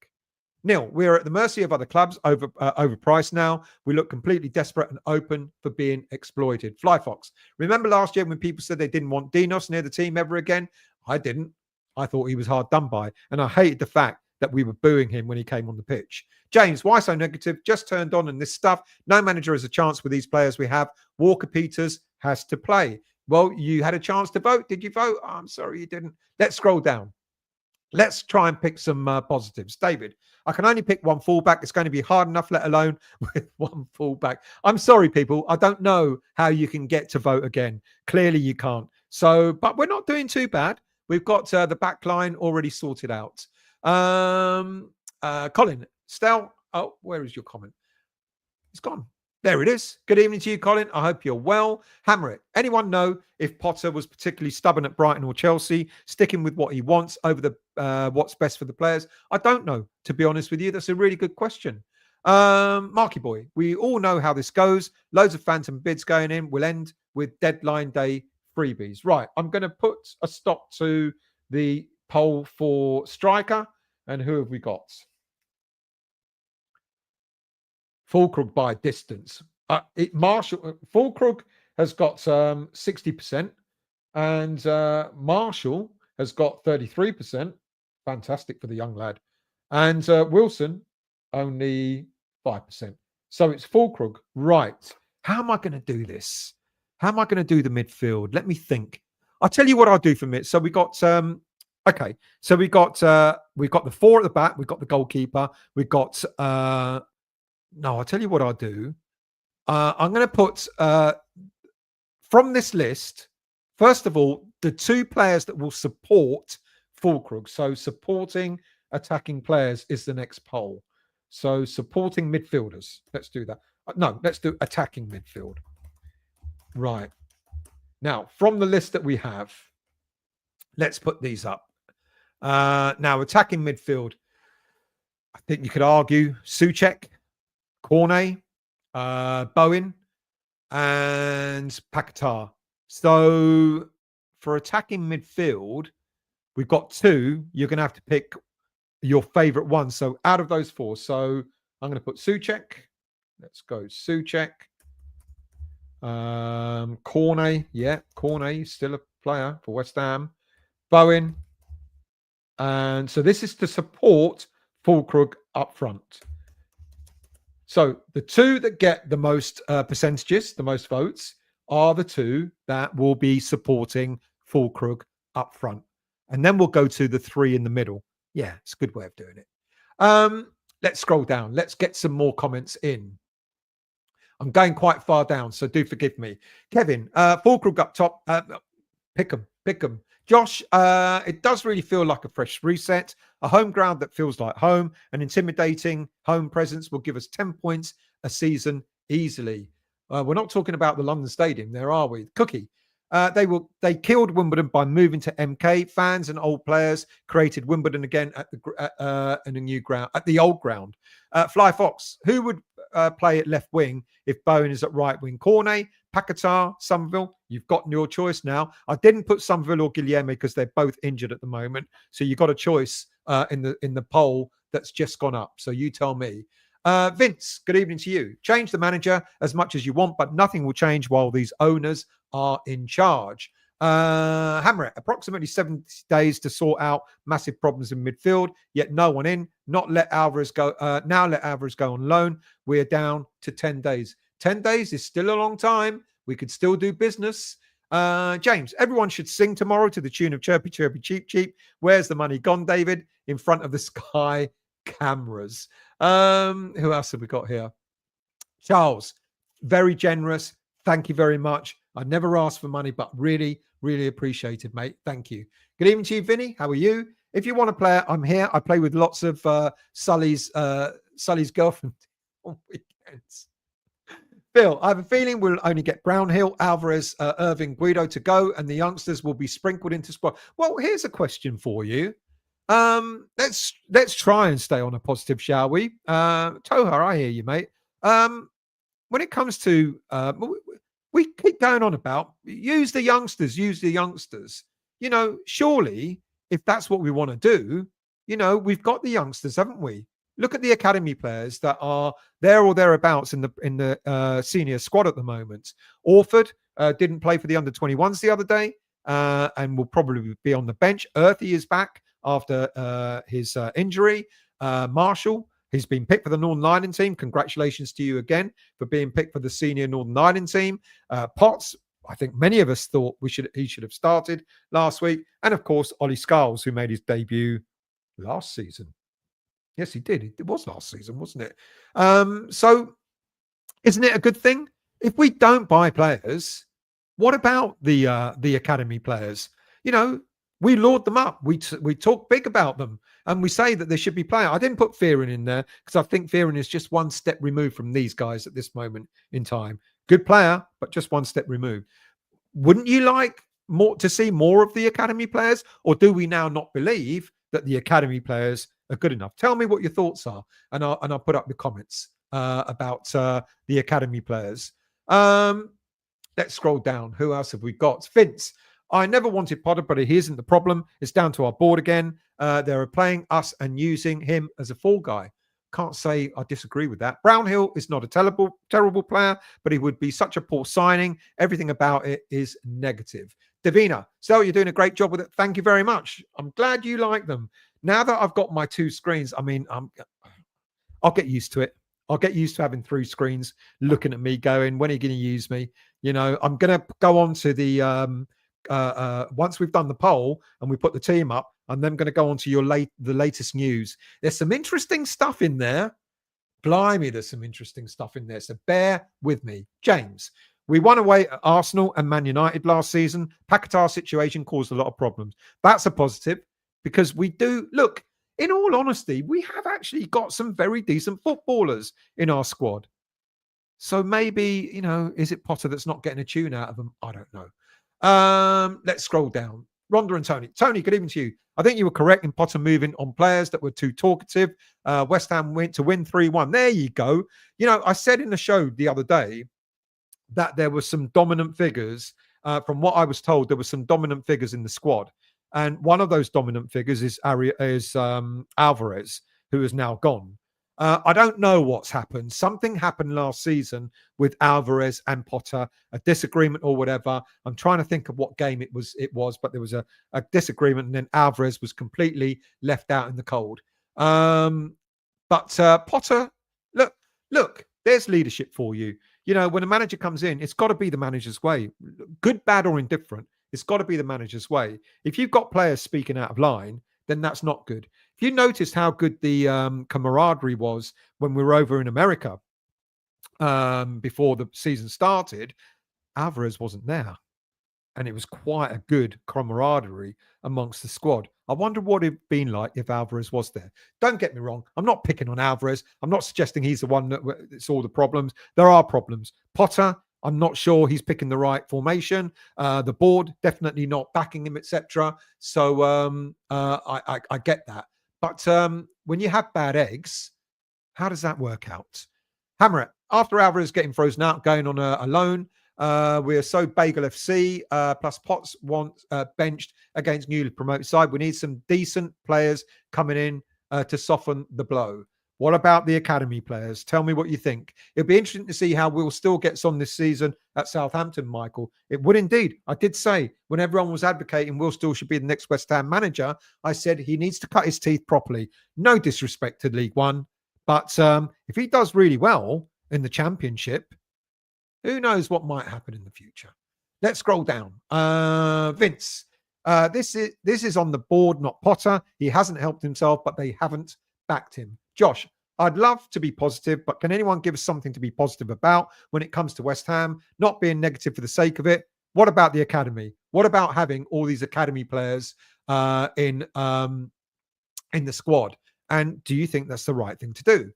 Neil, we are at the mercy of other clubs, overpriced now. We look completely desperate and open for being exploited. Fly Fox, remember last year when people said they didn't want Dinos near the team ever again? I didn't. I thought he was hard done by. And I hated the fact that we were booing him when he came on the pitch. James, why so negative? Just turned on and this stuff. No manager has a chance with these players we have. Walker Peters has to play. Well, you had a chance to vote. Did you vote? Oh, I'm sorry you didn't. Let's scroll down. Let's try and pick some positives. David, I can only pick one fullback. It's going to be hard enough, let alone with one fullback. I'm sorry, people. I don't know how you can get to vote again. Clearly, you can't. So, but we're not doing too bad. We've got the back line already sorted out. Colin, Stel. Oh, where is your comment? It's gone. There it is. Good evening to you, Colin. I hope you're well. Hammer it. Anyone know if Potter was particularly stubborn at Brighton or Chelsea, sticking with what he wants over the what's best for the players? I don't know, to be honest with you. That's a really good question. Marky boy, we all know how this goes. Loads of phantom bids going in. We'll end with deadline day freebies. Right. I'm going to put a stop to the poll for striker. And who have we got? Fulkrug by distance. Fulkrug has got 60%, and Marshall has got 33%. Fantastic for the young lad. And Wilson only 5%. So it's Fulkrug. Right. How am I going to do this? How am I going to do the midfield? Let me think. I'll tell you what I'll do for mid. So we got okay. So we've got the four at the back. We've got the goalkeeper. We've got no, I'll tell you what I'll do. I'm going to put from this list, first of all, the two players that will support Fulkrug. So supporting attacking players is the next poll. So supporting midfielders. Let's do that. No, let's do attacking midfield. Right. Now, from the list that we have, let's put these up. Now, attacking midfield. I think you could argue Souček, Cornet, Bowen, and Paquetá. So for attacking midfield, we've got two. You're going to have to pick your favorite one. So out of those four, so I'm going to put Souček. Let's go Souček. Cornet, yeah, Cornet, still a player for West Ham. Bowen. And so this is to support Füllkrug up front. So the two that get the most percentages, the most votes, are the two that will be supporting Füllkrug up front. And then we'll go to the three in the middle. Yeah, it's a good way of doing it. Let's scroll down. Let's get some more comments in. I'm going quite far down, so do forgive me. Kevin, Füllkrug up top. Pick 'em. Josh, it does really feel like a fresh reset. A home ground that feels like home. An intimidating home presence will give us 10 points a season easily. We're not talking about the London Stadium there, are we? Cookie. They killed Wimbledon by moving to MK. Fans and old players created Wimbledon again at in a new ground, at the old ground. Fly Fox, who would play at left wing if Bowen is at right wing? Cornet, Paquetá, Somerville. You've got your choice now. I didn't put Somerville or Guilherme because they're both injured at the moment. So you've got a choice in the poll that's just gone up. So you tell me. Vince, good evening to you. Change the manager as much as you want, but nothing will change while these owners are in charge. Hammer, approximately 70 days to sort out massive problems in midfield, yet no one in. Not let Alvarez go. Now let Alvarez go on loan. We're down to 10 days. 10 days is still a long time. We could still do business. James, everyone should sing tomorrow to the tune of Chirpy, Chirpy, Cheap, Cheap. Where's the money gone, David? In front of the Sky cameras. Who else have we got here? Charles, very generous. Thank you very much. I never asked for money, but really, really appreciated, mate. Thank you. Good evening to you, Vinny. How are you? If you want to play, I'm here. I play with lots of Sully's girlfriend on weekends. Phil, I have a feeling we'll only get Brownhill, Alvarez, Irving, Guido to go, and the youngsters will be sprinkled into squad. Well, here's a question for you. Let's try and stay on a positive, shall we? Toha, I hear you, mate. When it comes to we keep going on about use the youngsters. You know, surely if that's what we want to do, you know, we've got the youngsters, haven't we? Look at the academy players that are there or thereabouts in the senior squad at the moment. Orford didn't play for the under-21s the other day and will probably be on the bench. Earthy is back after his injury. Marshall, he's been picked for the Northern Ireland team. Congratulations to you again for being picked for the senior Northern Ireland team. Potts, I think many of us thought he should have started last week. And of course, Ollie Scholes, who made his debut last season. Yes, he did. It was last season, wasn't it? So isn't it a good thing? If we don't buy players, what about the academy players? You know, we laud them up. We talk big about them, and we say that they should be playing. I didn't put Fearon in there because I think Fearon is just one step removed from these guys at this moment in time. Good player, but just one step removed. Wouldn't you like to see more of the academy players, or do we now not believe that the academy players are good enough? Tell me what your thoughts are, and I'll put up the comments about the academy players. Let's scroll down. Who else have we got? Vince. I never wanted Potter, but he isn't the problem. It's down to our board again. They're playing us and using him as a fall guy. Can't say I disagree with that. Brownhill is not a terrible player, but he would be such a poor signing. Everything about it is negative. Davina, so you're doing a great job with it. Thank you very much. I'm glad you like them. Now that I've got my two screens, I mean, I'll get used to it. I'll get used to having three screens looking at me going, when are you going to use me? You know, I'm going to go on to the, once we've done the poll and we put the team up, I'm then going to go on to the latest news. There's some interesting stuff in there. Blimey, there's some interesting stuff in there. So bear with me. James, we won away at Arsenal and Man United last season. Paquetá's situation caused a lot of problems. That's a positive because we do, look, in all honesty, we have actually got some very decent footballers in our squad. So maybe, is it Potter that's not getting a tune out of them? I don't know. Let's scroll down. Rhonda and Tony. Tony, good evening to you. I think you were correct in Potter moving on players that were too talkative. West Ham went to win 3-1. There you go. I said in the show the other day that there were some dominant figures. From what I was told, there were some dominant figures in the squad. And one of those dominant figures is Alvarez, who is now gone. I don't know what's happened. Something happened last season with Alvarez and Potter, a disagreement or whatever. I'm trying to think of what game it was, but there was a disagreement, and then Alvarez was completely left out in the cold. But Potter, look, there's leadership for you. When a manager comes in, it's got to be the manager's way. Good, bad, or indifferent, it's got to be the manager's way. If you've got players speaking out of line, then that's not good. If you noticed how good the camaraderie was when we were over in America before the season started, Alvarez wasn't there. And it was quite a good camaraderie amongst the squad. I wonder what it'd been like if Alvarez was there. Don't get me wrong. I'm not picking on Alvarez. I'm not suggesting he's the one that's all the problems. There are problems. Potter, I'm not sure he's picking the right formation. The board definitely not backing him, etc. So I get that. But when you have bad eggs, how does that work out? Hammer it. After Alvarez getting frozen out, going on a loan, we are so Bagel FC plus Potts wants benched against newly promoted side. We need some decent players coming in to soften the blow. What about the academy players? Tell me what you think. It'll be interesting to see how Will Still gets on this season at Southampton, Michael. It would indeed. I did say when everyone was advocating Will Still should be the next West Ham manager, I said he needs to cut his teeth properly. No disrespect to League One, but if he does really well in the Championship, who knows what might happen in the future? Let's scroll down. Vince, this is on the board, not Potter. He hasn't helped himself, but they haven't backed him. Josh, I'd love to be positive, but can anyone give us something to be positive about when it comes to West Ham? Not being negative for the sake of it. What about the academy? What about having all these academy players in the squad? And do you think that's the right thing to do?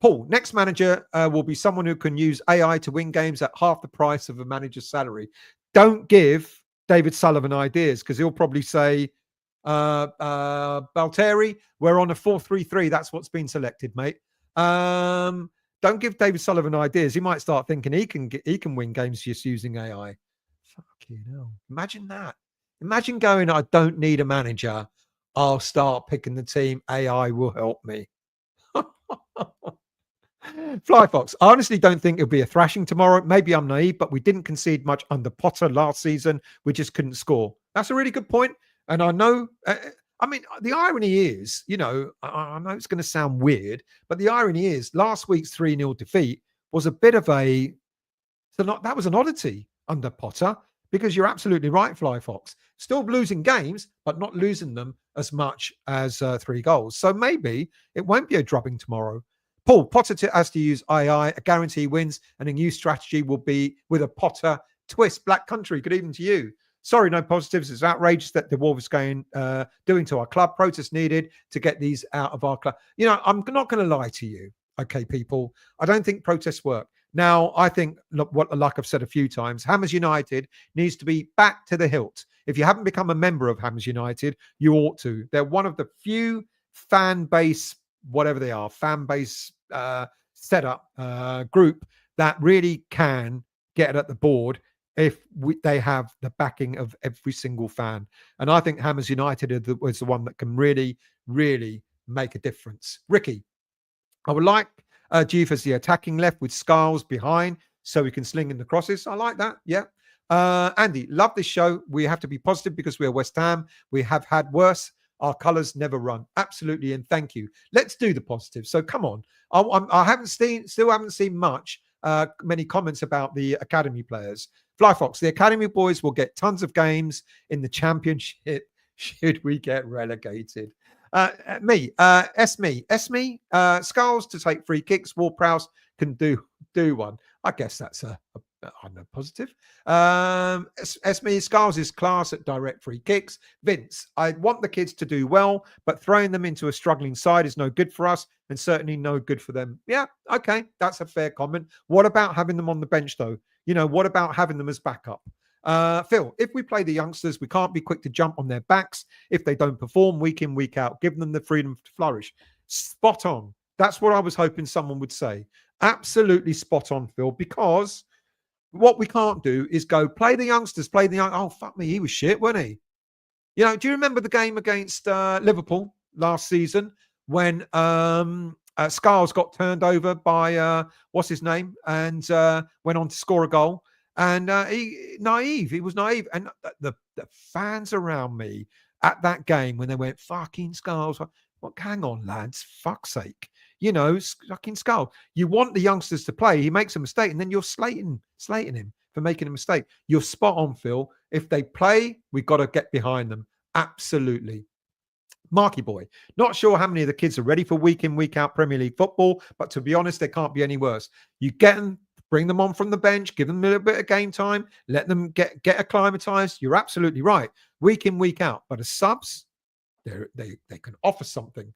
Paul, next manager will be someone who can use AI to win games at half the price of a manager's salary. Don't give David Sullivan ideas, because he'll probably say, Balteri, we're on a 4-3-3. That's what's been selected, mate. Don't give David Sullivan ideas. He might start thinking he can win games just using AI. Fucking hell. Imagine that. Imagine going, I don't need a manager. I'll start picking the team. AI will help me. Flyfox, I honestly don't think it'll be a thrashing tomorrow. Maybe I'm naive, but we didn't concede much under Potter last season. We just couldn't score. That's a really good point. And I know, the irony is, I know it's going to sound weird, but the irony is last week's 3-0 defeat was a bit of that was an oddity under Potter, because you're absolutely right, Flyfox. Still losing games, but not losing them as much as 3 goals. So maybe it won't be a drubbing tomorrow. Paul, Potter has to use AI, a guarantee wins, and a new strategy will be with a Potter twist. Black Country, good evening to you. Sorry, no positives. It's outrageous that the Wolves doing to our club. Protest needed to get these out of our club. I'm not going to lie to you, okay, people. I don't think protests work. Now, I think, like I've said a few times, Hammers United needs to be back to the hilt. If you haven't become a member of Hammers United, you ought to. They're one of the few fan base, whatever they are, fan base setup group that really can get at the board if they have the backing of every single fan. And I think Hammers United is the one that can really, really make a difference. Ricky, I would like Juve as the attacking left with Scarles behind so we can sling in the crosses. I like that. Yeah. Andy, love this show. We have to be positive because we are West Ham. We have had worse. Our colours never run. Absolutely. And thank you. Let's do the positive. So come on. I still haven't seen many comments about the academy players. Flyfox, the academy boys will get tons of games in the Championship should we get relegated. Esme, Skulls to take free kicks. Ward-Prowse can do one. I guess that's a I'm no positive. Esme Scars is class at direct free kicks. Vince, I want the kids to do well, but throwing them into a struggling side is no good for us and certainly no good for them. Yeah, okay, that's a fair comment. What about having them on the bench, though? What about having them as backup? Phil, if we play the youngsters, we can't be quick to jump on their backs if they don't perform week in, week out. Give them the freedom to flourish. Spot on. That's what I was hoping someone would say. Absolutely spot on, Phil, because what we can't do is go play the youngsters, play the young. Oh, fuck me, he was shit, wasn't he? Do you remember the game against Liverpool last season when Scales got turned over by what's his name and went on to score a goal? And he was naive. And the fans around me at that game when they went, fucking Scales, well, hang on, lads, fuck's sake. Fucking Skull. You want the youngsters to play. He makes a mistake, and then you're slating him for making a mistake. You're spot on, Phil. If they play, we've got to get behind them. Absolutely. Marky boy, not sure how many of the kids are ready for week in, week out Premier League football, but to be honest, they can't be any worse. You get them, bring them on from the bench, give them a little bit of game time, let them get acclimatized. You're absolutely right. Week in, week out. But as subs, they can offer something.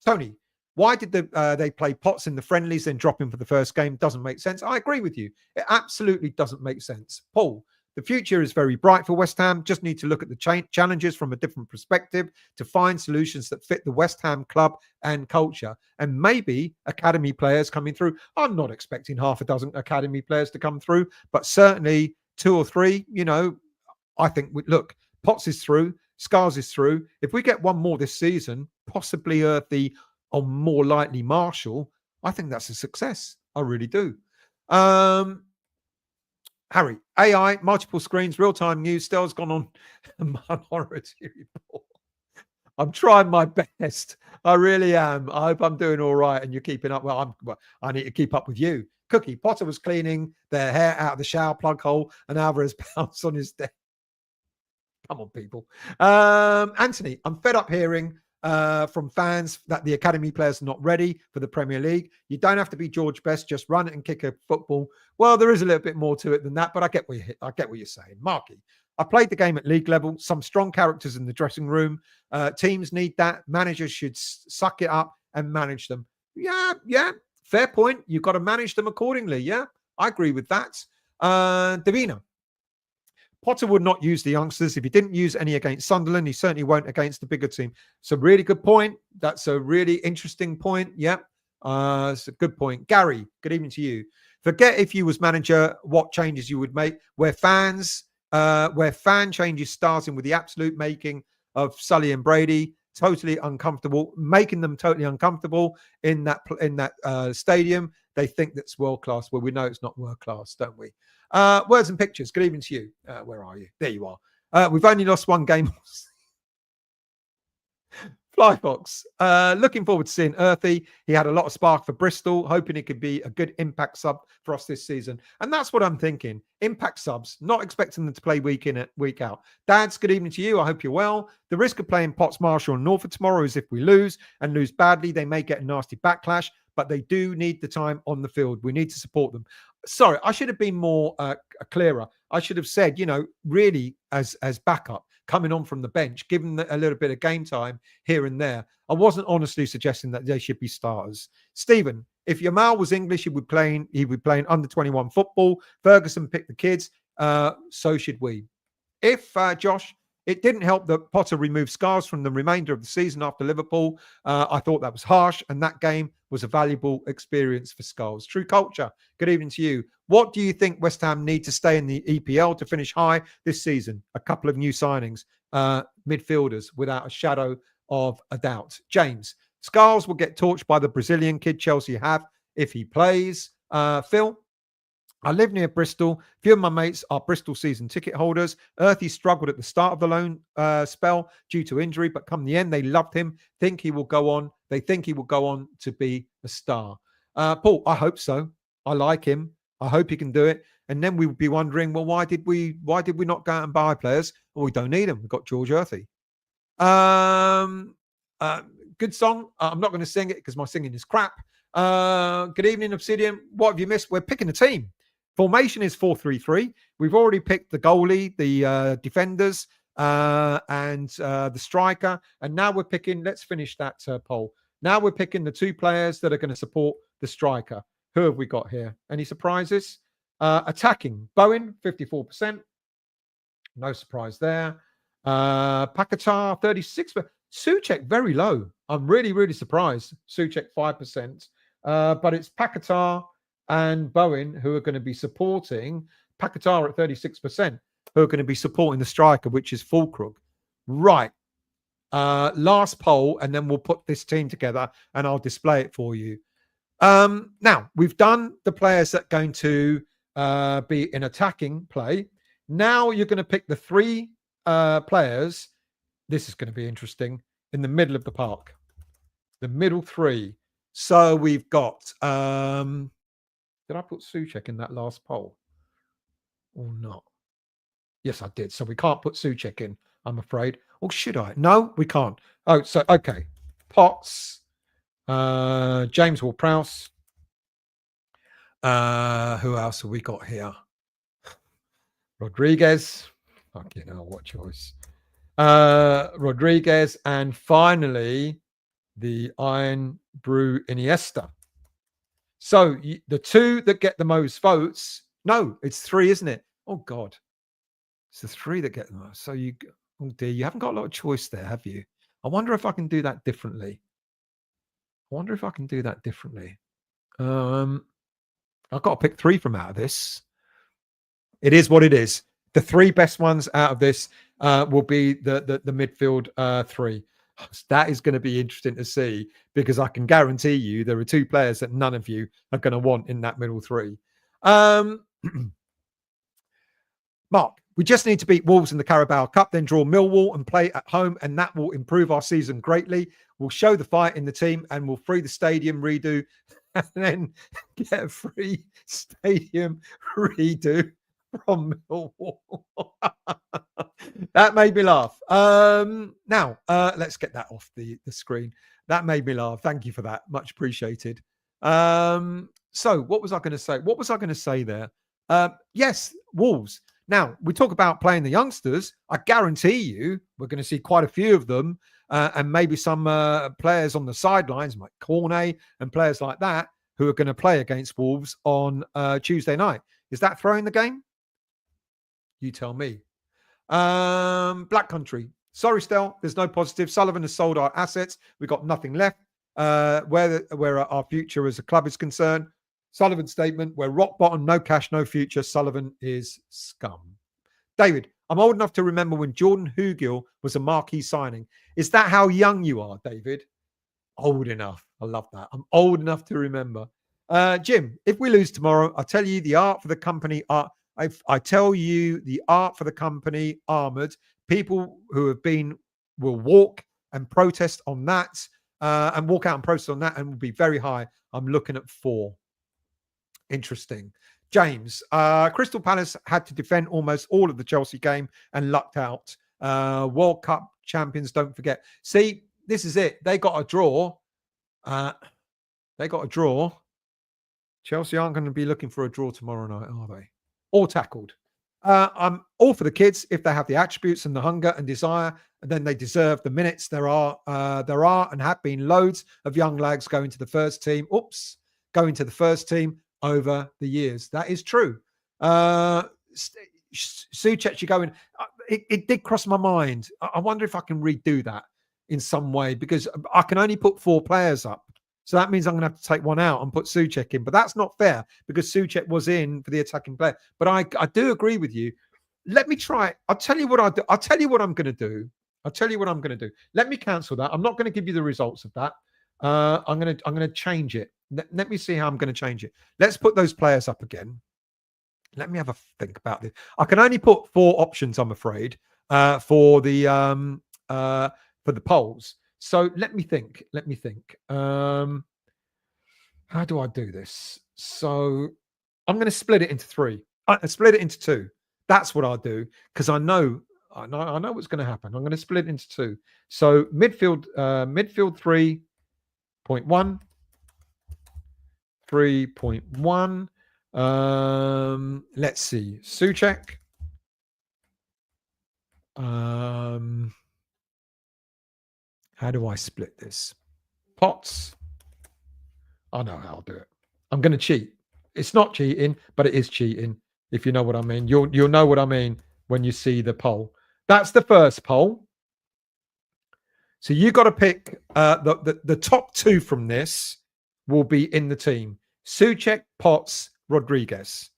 Tony, why did they play Potts in the friendlies then drop him for the first game? Doesn't make sense. I agree with you. It absolutely doesn't make sense. Paul, the future is very bright for West Ham. Just need to look at the challenges from a different perspective to find solutions that fit the West Ham club and culture. And maybe academy players coming through. I'm not expecting half a dozen academy players to come through, but certainly 2 or 3, I think, look, Potts is through. Scars is through. If we get one more this season, possibly Earthy or more likely Marshall, I think that's a success. I really do. Harry, AI, multiple screens, real-time news. Stell's gone on Minority Report. I'm trying my best. I really am. I hope I'm doing all right and you're keeping up. Well, I need to keep up with you. Cookie, Potter was cleaning their hair out of the shower plug hole and Alvarez pounced on his desk. Come on, people. Anthony, I'm fed up hearing from fans that the academy players are not ready for the Premier League. You don't have to be George Best, just run it and kick a football. Well, there is a little bit more to it than that, but I get what you're saying. Marky, I played the game at league level. Some strong characters in the dressing room. Teams need that. Managers should suck it up and manage them. Yeah. Fair point. You've got to manage them accordingly. Yeah, I agree with that. Davina, Potter would not use the youngsters. If he didn't use any against Sunderland, he certainly won't against the bigger team. It's a really good point. That's a really interesting point. Yeah, it's a good point. Gary, good evening to you. Forget if you was manager, what changes you would make where fan changes starting with the absolute making of Sully and Brady, totally uncomfortable, making them totally uncomfortable in that stadium. They think that's world class. Well, we know it's not world class, don't we? Words and pictures. Good evening to you. Where are you? There you are. We've only lost one game. Flyfox. Looking forward to seeing Earthy. He had a lot of spark for Bristol, hoping he could be a good impact sub for us this season. And that's what I'm thinking. Impact subs, not expecting them to play week in, week out. Dads, good evening to you. I hope you're well. The risk of playing Potts, Marshall, and Norfolk tomorrow is if we lose and lose badly, they may get a nasty backlash, but they do need the time on the field. We need to support them. Sorry, I should have been more clearer. I should have said, really as backup, coming on from the bench, giving them a little bit of game time here and there. I wasn't honestly suggesting that they should be starters. Stephen, if Yamal was English, he would be playing under 21 football. Ferguson picked the kids. So should we. If Josh, it didn't help that Potter removed Scars from the remainder of the season after Liverpool. I thought that was harsh, and that game was a valuable experience for Scars. True Culture, good evening to you. What do you think West Ham need to stay in the EPL to finish high this season? A couple of new signings, midfielders, without a shadow of a doubt. James, Scars will get torched by the Brazilian kid Chelsea have if he plays. Phil, I live near Bristol. A few of my mates are Bristol season ticket holders. Earthy struggled at the start of the loan spell due to injury, but come the end, they loved him. They think he will go on to be a star. Paul, I hope so. I like him. I hope he can do it. And then we would be wondering, well, why did we not go out and buy players? Well, we don't need them. We've got George Earthy. Good song. I'm not going to sing it because my singing is crap. Good evening, Obsidian. What have you missed? We're picking a team. Formation is 4-3-3. We've already picked the goalie, the defenders, and the striker. And now we're picking, let's finish that poll. Now we're picking the 2 players that are going to support the striker. Who have we got here? Any surprises? Attacking, Bowen, 54%. No surprise there. Paquetá, 36%. Souček, very low. I'm really, really surprised. Souček, 5%. But it's Paquetá and Bowen who are going to be supporting. Paquetá at 36%, who are going to be supporting the striker, which is Füllkrug. Right. Last poll, and then we'll put this team together and I'll display it for you. Now, we've done the players that are going to be in attacking play. Now you're going to pick the 3 players. This is going to be interesting, in the middle of the park. The middle 3. So we've got, did I put Souček in that last poll or not? Yes, I did. So we can't put Souček in, I'm afraid. Or should I? No, we can't. Oh, so, okay. Potts, James Ward-Prowse. Who else have we got here? Rodriguez. Fucking hell, what choice? Rodriguez. And finally, the Iron Brew Iniesta. So the 2 that get the most votes. No, it's 3, isn't it? Oh, God. It's the 3 that get the most. So you, oh dear, you haven't got a lot of choice there, have you? I wonder if I can do that differently. I've got to pick 3 from out of this. It is what it is. The 3 best ones out of this will be the midfield 3. That is going to be interesting to see, because I can guarantee you there are 2 players that none of you are going to want in that middle 3. Mark, we just need to beat Wolves in the Carabao Cup, then draw Millwall and play at home, and that will improve our season greatly. We'll show the fight in the team and we'll free the stadium redo and then get a free stadium redo from Millwall. That made me laugh. Now, let's get that off the screen. That made me laugh. Thank you for that. Much appreciated. So what was I going to say? What was I going to say there? Yes, Wolves. Now, we talk about playing the youngsters. I guarantee you we're going to see quite a few of them and maybe some players on the sidelines like Cornet and players like that who are going to play against Wolves on Tuesday night. Is that throwing the game? You tell me. Black Country. Sorry, Stel, there's no positive. Sullivan has sold our assets. We've got nothing left. Where our future as a club is concerned. Sullivan's statement, we're rock bottom, no cash, no future. Sullivan is scum. David, I'm old enough to remember when Jordan Hugill was a marquee signing. Is that how young you are, David? Old enough. I love that. I'm old enough to remember. Jim, if we lose tomorrow, I'll tell you the art for the company art. I tell you the art for the company armored. People who have been will walk and protest on that and walk out and protest on that and will be very high. I'm looking at 4. Interesting. James, Crystal Palace had to defend almost all of the Chelsea game and lucked out. World Cup champions, don't forget. See, this is it. They got a draw. Chelsea aren't going to be looking for a draw tomorrow night, are they? All tackled. I'm all for the kids if they have the attributes and the hunger and desire, and then they deserve the minutes. There are and have been loads of young lads going to the first team. Going to the first team over the years. That is true. Souček, you going? It did cross my mind. I wonder if I can redo that in some way, because I can only put 4 players up. So that means I'm going to have to take one out and put Souček in. But that's not fair because Souček was in for the attacking player. But I do agree with you. Let me try. I'll tell you what I'll do. I'll tell you what I'm going to do. Let me cancel that. I'm not going to give you the results of that. I'm going to change it. Let me see how I'm going to change it. Let's put those players up again. Let me have a think about this. I can only put 4 options, I'm afraid, for the polls. So let me think. How do I do this? So I'm going to split it into 3. I split it into 2. That's what I'll do because I know what's going to happen. I'm going to split it into 2. So midfield 3.1, 3.1. Let's see. Souček. How do I split this? Pots. I know how I'll do it. I'm going to cheat. It's not cheating, but it is cheating. If you know what I mean, you'll know what I mean when you see the poll. That's the first poll. So you got to pick the top two from this will be in the team: Souček, Potts, Rodriguez,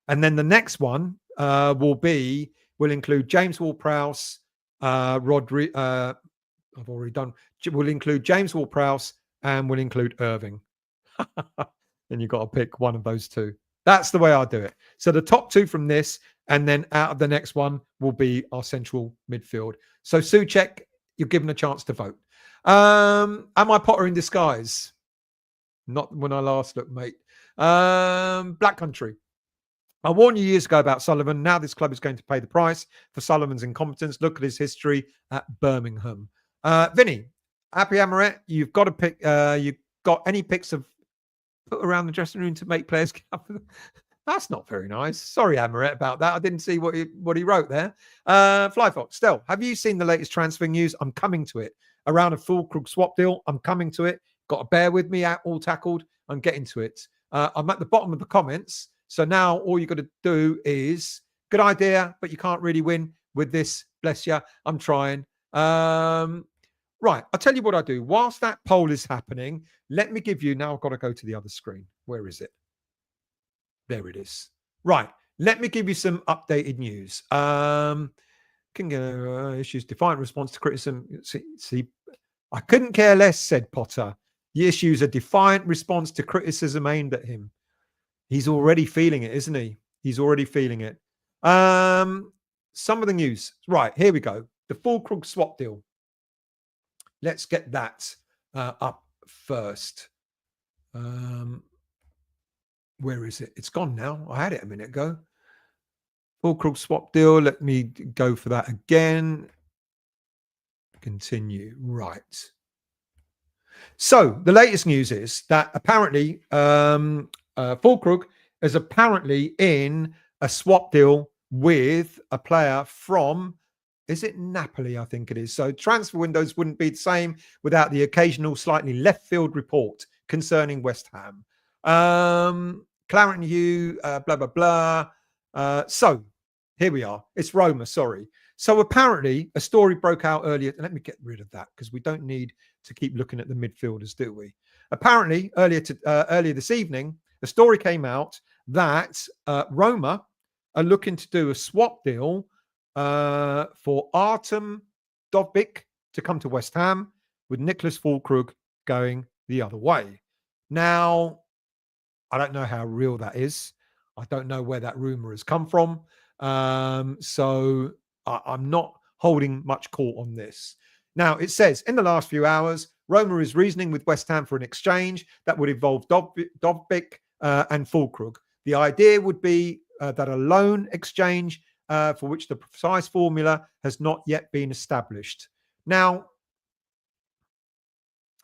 and then the next one will include James Ward-Prowse, Rodri. I've already done. Will include James Ward-Prowse and will include Irving. And you've got to pick one of those two. That's the way I do it. So the top two from this, and then out of the next one will be our central midfield. So Souček, you're given a chance to vote. Am I Potter in disguise? Not when I last looked, mate. Black Country. I warned you years ago about Sullivan. Now this club is going to pay the price for Sullivan's incompetence. Look at his history at Birmingham. Vinny, Happy Amaret, you've got to pick. You've got any picks of put around the dressing room to make players up? That's not very nice. Sorry, Amaret, about that. I didn't see what he wrote there. Flyfox, Stel, have you seen the latest transfer news? I'm coming to it. Around a Füllkrug swap deal. I'm coming to it. Got to bear with me. All tackled. I'm getting to it. I'm at the bottom of the comments. So now all you got to do is good idea, but you can't really win with this. Bless you. I'm trying. Right. I'll tell you what I do. Whilst that poll is happening, let me give you, now I've got to go to the other screen. Where is it? There it is. Right. Let me give you some updated news. Issues, defiant response to criticism. See, I couldn't care less, said Potter. The issues a defiant response to criticism aimed at him. He's already feeling it, isn't he? He's already feeling it. Some of the news. Right, here we go. The Füllkrug swap deal. Let's get that up first. Where is it? It's gone now. I had it a minute ago. Füllkrug swap deal. Let me go for that again. Continue. Right. So the latest news is that apparently Füllkrug is apparently in a swap deal with a player from, is it Napoli? I think it is. So transfer windows wouldn't be the same without the occasional slightly left field report concerning West Ham. Clarendon Hugh, blah, blah, blah. So here we are. It's Roma, sorry. So apparently a story broke out earlier. Let me get rid of that because we don't need to keep looking at the midfielders, do we? Apparently earlier this evening, a story came out that Roma are looking to do a swap deal for Artem Dovbyk to come to West Ham with Nicholas Füllkrug going the other way. Now, I don't know how real that is. I don't know where that rumor has come from. So I'm not holding much court on this. Now, it says, in the last few hours, Roma is reasoning with West Ham for an exchange that would involve Dovbyk and Füllkrug. The idea would be that a loan exchange for which the precise formula has not yet been established. Now,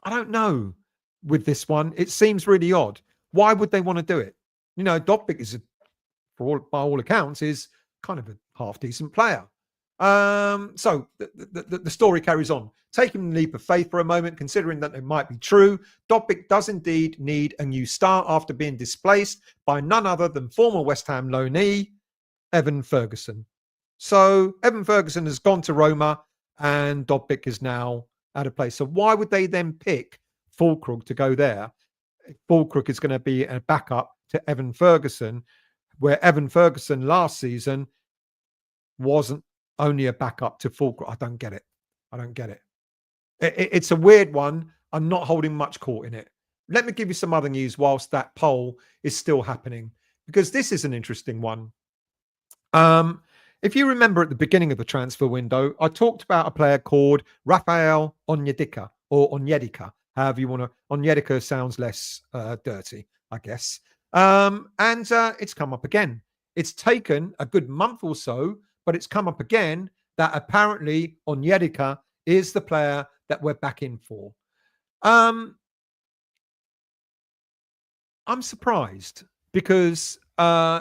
I don't know with this one. It seems really odd. Why would they want to do it? You know, Dovbyk is, by all accounts, is kind of a half-decent player. So the story carries on. Taking the leap of faith for a moment, considering that it might be true, Dovbyk does indeed need a new start after being displaced by none other than former West Ham loanee, Evan Ferguson. So Evan Ferguson has gone to Roma and Dovbyk is now out of place. So why would they then pick Füllkrug to go there? Füllkrug is going to be a backup to Evan Ferguson, where Evan Ferguson last season wasn't only a backup to Füllkrug. I don't get it. It's a weird one. I'm not holding much court in it. Let me give you some other news whilst that poll is still happening, because this is an interesting one. If you remember at the beginning of the transfer window, I talked about a player called Rafael Onyedika, or Onyedika, however you want to. Onyedika sounds less dirty, I guess. And it's come up again. It's taken a good month or so, but it's come up again that apparently Onyedika is the player that we're back in for. I'm surprised because Uh,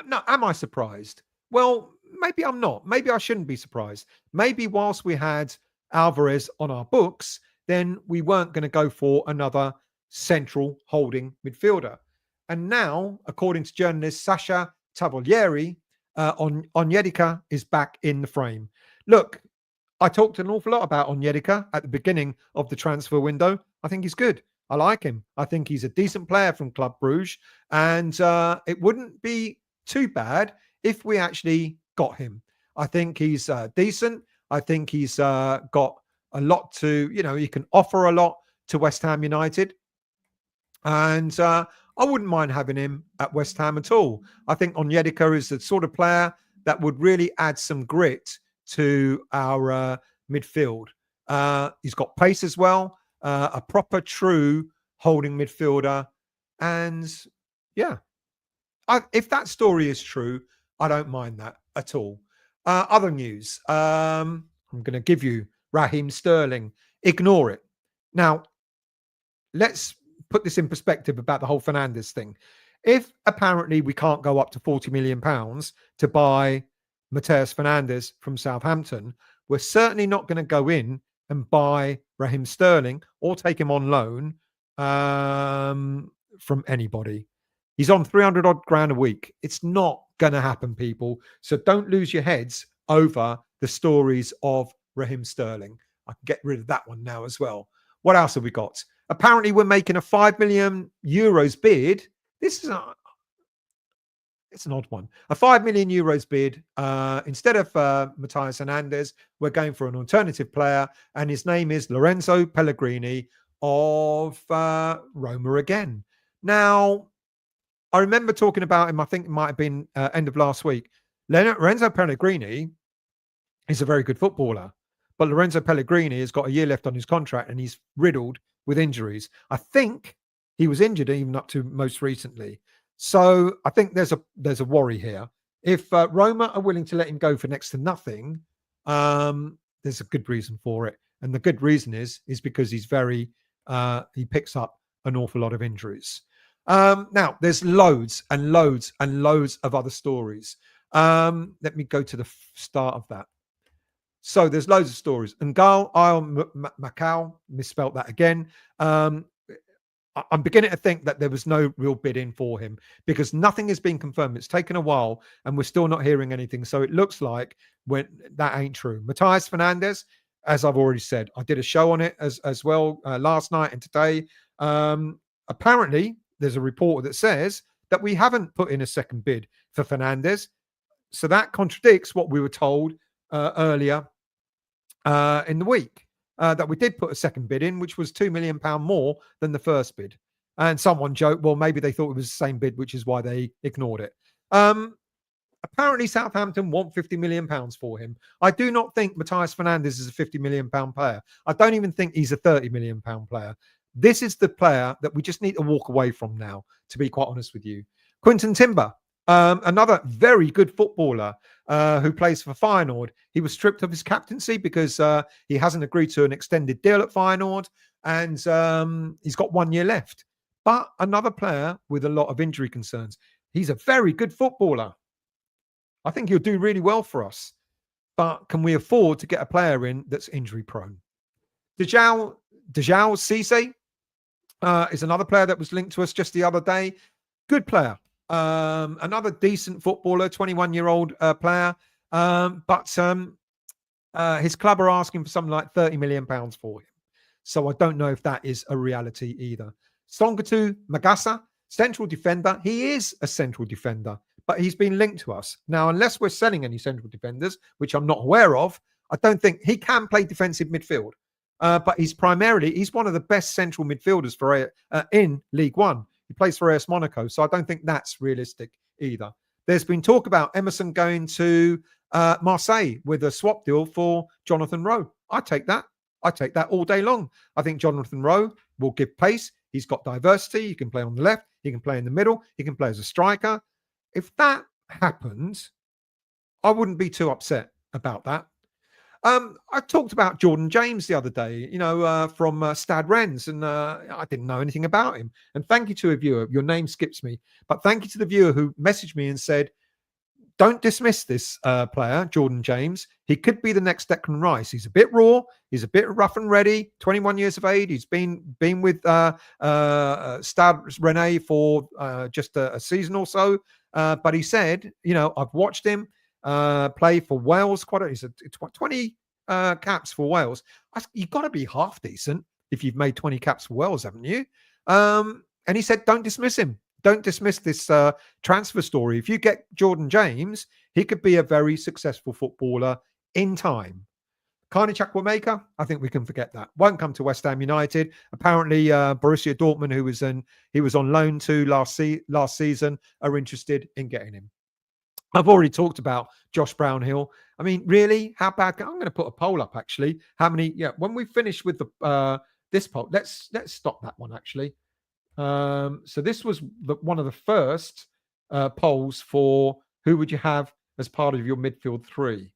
no, am I surprised? Well, maybe I'm not. Maybe I shouldn't be surprised. Maybe whilst we had Alvarez on our books, then we weren't going to go for another central holding midfielder. And now, according to journalist Sasha Tavolieri, Onyedika is back in the frame. Look, I talked an awful lot about Onyedika at the beginning of the transfer window. I think he's good. I like him. I think he's a decent player from Club Bruges, and it wouldn't be too bad if we actually got him. I think he's decent. I think he's got a lot to, he can offer a lot to West Ham United. And I wouldn't mind having him at West Ham at all. I think Onyedika is the sort of player that would really add some grit to our midfield. He's got pace as well, a proper, true holding midfielder. And yeah, if that story is true, I don't mind that at all. Other news, I'm going to give you Raheem Sterling. Ignore it. Now, let's put this in perspective about the whole Fernandes thing. If apparently we can't go up to £40 million to buy Mateus Fernandes from Southampton, we're certainly not going to go in and buy Raheem Sterling or take him on loan from anybody. He's on 300 odd grand a week. It's not going to happen, people. So don't lose your heads over the stories of Raheem Sterling. I can get rid of that one now as well. What else have we got? Apparently, we're making a €5 million bid. This is it's an odd one. A €5 million bid. Instead of Mateus Fernandes, we're going for an alternative player, and his name is Lorenzo Pellegrini of Roma again. Now, I remember talking about him, I think it might have been end of last week. Lorenzo Pellegrini is a very good footballer, but Lorenzo Pellegrini has got a year left on his contract and he's riddled with injuries. I think he was injured even up to most recently. So I think there's a worry here. If Roma are willing to let him go for next to nothing, there's a good reason for it. And the good reason is because he's he picks up an awful lot of injuries. Now, there's loads and loads and loads of other stories. Let me go to the start of that. So there's loads of stories. And Gal Macau, misspelt that again. I'm beginning to think that there was no real bidding for him because nothing has been confirmed. It's taken a while and we're still not hearing anything. So it looks like that ain't true. Mateus Fernandes, as I've already said, I did a show on it as well last night and today. Apparently, there's a report that says that we haven't put in a second bid for Fernandes. So that contradicts what we were told earlier in the week, that we did put a second bid in, which was £2 million more than the first bid. And someone joked, well, maybe they thought it was the same bid, which is why they ignored it. Apparently, Southampton want £50 million for him. I do not think Mateus Fernandes is a £50 million player. I don't even think he's a £30 million player. This is the player that we just need to walk away from now, to be quite honest with you. Quinton Timber, another very good footballer who plays for Feyenoord. He was stripped of his captaincy because he hasn't agreed to an extended deal at Feyenoord, and he's got 1 year left. But another player with a lot of injury concerns. He's a very good footballer. I think he'll do really well for us. But can we afford to get a player in that's injury prone? Dejao Cisse is another player that was linked to us just the other day. Good player. Another decent footballer, 21-year-old player. But his club are asking for something like £30 million for him. So I don't know if that is a reality either. Songatu Magasa, central defender. He is a central defender, but he's been linked to us. Now, unless we're selling any central defenders, which I'm not aware of, I don't think he can play defensive midfield. But he's one of the best central midfielders for in League One. He plays for AS Monaco, so I don't think that's realistic either. There's been talk about Emerson going to Marseille with a swap deal for Jonathan Rowe. I take that. I take that all day long. I think Jonathan Rowe will give pace. He's got diversity. He can play on the left. He can play in the middle. He can play as a striker. If that happens, I wouldn't be too upset about that. I talked about Jordan James the other day, from Stad Rennes, and I didn't know anything about him. And thank you to a viewer. Your name skips me, but thank you to the viewer who messaged me and said, don't dismiss this player, Jordan James. He could be the next Declan Rice. He's a bit raw. He's a bit rough and ready. 21 years of age. He's been with Stade Rennais for just a season or so. But he said, I've watched him play for Wales. He's 20 caps for Wales. You've got to be half decent if you've made 20 caps for Wales, haven't you? And he said, don't dismiss him. Don't dismiss this transfer story. If you get Jordan James, he could be a very successful footballer in time. Carney Chukwuemeka, I think we can forget that. Won't come to West Ham United. Apparently, Borussia Dortmund, he was on loan to last season, are interested in getting him. I've already talked about Josh Brownhill. I mean, really, how bad? I'm going to put a poll up actually. How many? Yeah, when we finish with the this poll, let's stop that one actually. So this was one of the first polls for who would you have as part of your midfield three.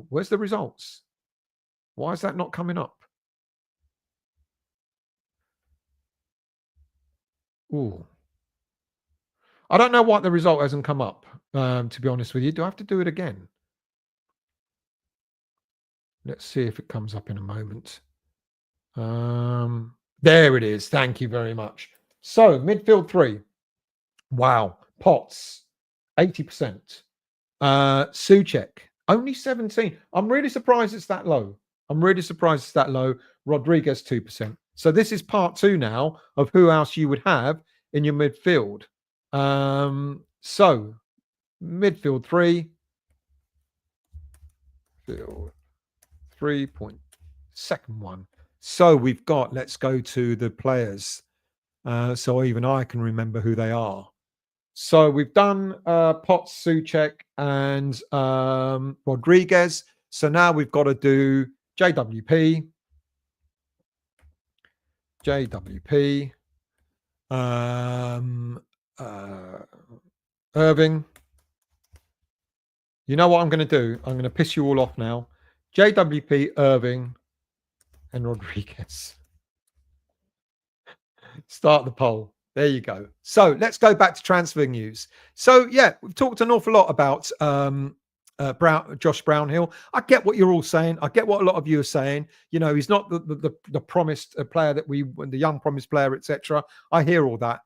Where's the results? Why is that not coming up? Ooh. I don't know why the result hasn't come up, to be honest with you. Do I have to do it again? Let's see if it comes up in a moment. There it is. Thank you very much. So, midfield three. Wow. Potts, 80%. Souček, only 17. I'm really surprised it's that low. Rodriguez, 2%. So this is part two now of who else you would have in your midfield. So, midfield three. Field 3 point. Second one. So we've got, let's go to the players. So even I can remember who they are. So we've done Potts, Souček, and Rodriguez. So now we've got to do JWP, Irving. You know what I'm going to do? I'm going to piss you all off now. JWP, Irving, and Rodriguez. Start the poll. There you go. So let's go back to transfer news. So yeah, we've talked an awful lot about Josh Brownhill. I get what you're all saying. I get what a lot of you are saying. He's not the promised player the young promised player, etc. I hear all that.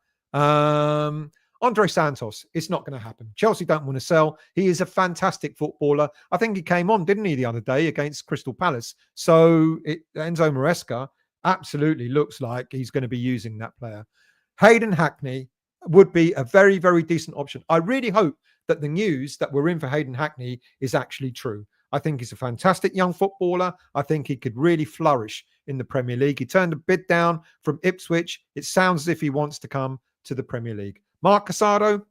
Andre Santos, it's not going to happen. Chelsea don't want to sell. He is a fantastic footballer. I think he came on, didn't he, the other day against Crystal Palace? So Enzo Maresca absolutely looks like he's going to be using that player. Hayden Hackney would be a very, very decent option. I really hope that the news that we're in for Hayden Hackney is actually true. I think he's a fantastic young footballer. I think he could really flourish in the Premier League. He turned a bid down from Ipswich. It sounds as if he wants to come to the Premier League. Mark Casado,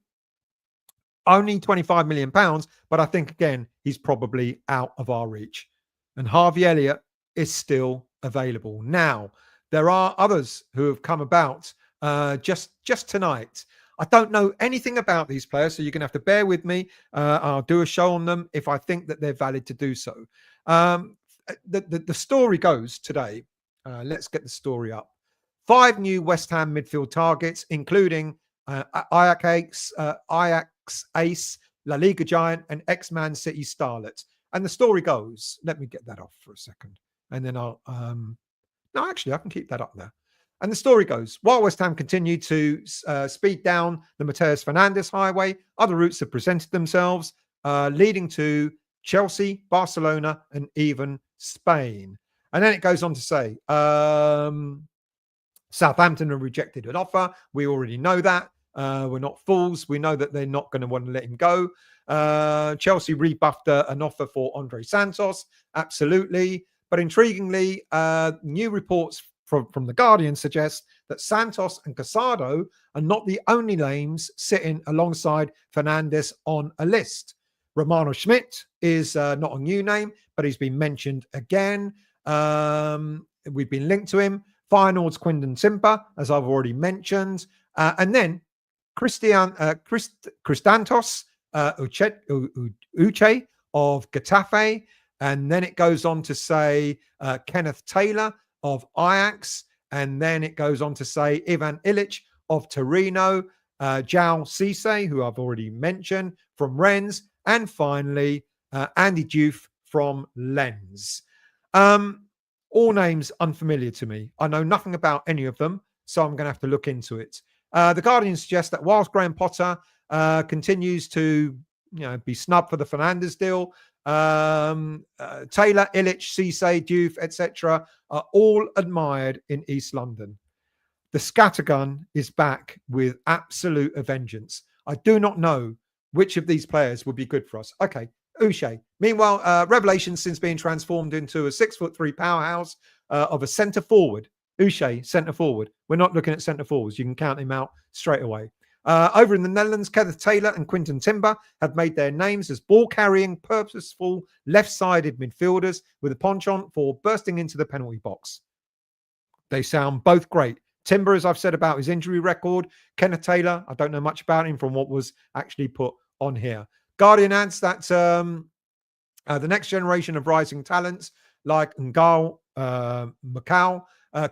only £25 million, but I think, again, he's probably out of our reach. And Harvey Elliott is still available. Now, there are others who have come about just tonight. I don't know anything about these players, so you're going to have to bear with me. I'll do a show on them if I think that they're valid to do so. The story goes today. Let's get the story up. 5 new West Ham midfield targets, including Ajax ace, La Liga giant, and ex-Man City starlet. And the story goes, let me get that off for a second. And then I'll, no, actually, I can keep that up there. And the story goes, while West Ham continued to speed down the Mateus Fernandes highway, other routes have presented themselves, leading to Chelsea, Barcelona, and even Spain. And then it goes on to say, Southampton have rejected an offer. We already know that. We're not fools. We know that they're not going to want to let him go. Chelsea rebuffed an offer for Andre Santos. Absolutely. But intriguingly, new reports from The Guardian suggest that Santos and Casado are not the only names sitting alongside Fernandes on a list. Romano Schmidt is not a new name, but he's been mentioned again. We've been linked to him. Feyenoord's Quinton Timber, as I've already mentioned. And then Christantos Uche of Getafe, And then it goes on to say Kenneth Taylor of Ajax. And then it goes on to say Ivan Ilic of Torino, João Cisse, who I've already mentioned, from Rennes, and finally Andy Diouf from Lens. All names unfamiliar to me. I know nothing about any of them, so I'm going to have to look into it. The Guardian suggests that whilst Graham Potter continues to be snubbed for the Fernandes deal, Taylor, Ilic, Cisse, Diouf, etc. are all admired in East London. The scattergun is back with absolute vengeance. I do not know which of these players would be good for us. Okay, Uche. Meanwhile, revelation since being transformed into a 6'3" powerhouse of a centre forward. Uche, centre forward. We're not looking at centre forwards. You can count him out straight away. Over in the Netherlands, Kenneth Taylor and Quinton Timber have made their names as ball-carrying, purposeful, left-sided midfielders with a penchant for bursting into the penalty box. They sound both great. Timber, as I've said about his injury record. Kenneth Taylor, I don't know much about him from what was actually put on here. Guardian adds that the next generation of rising talents like N'Gao Macau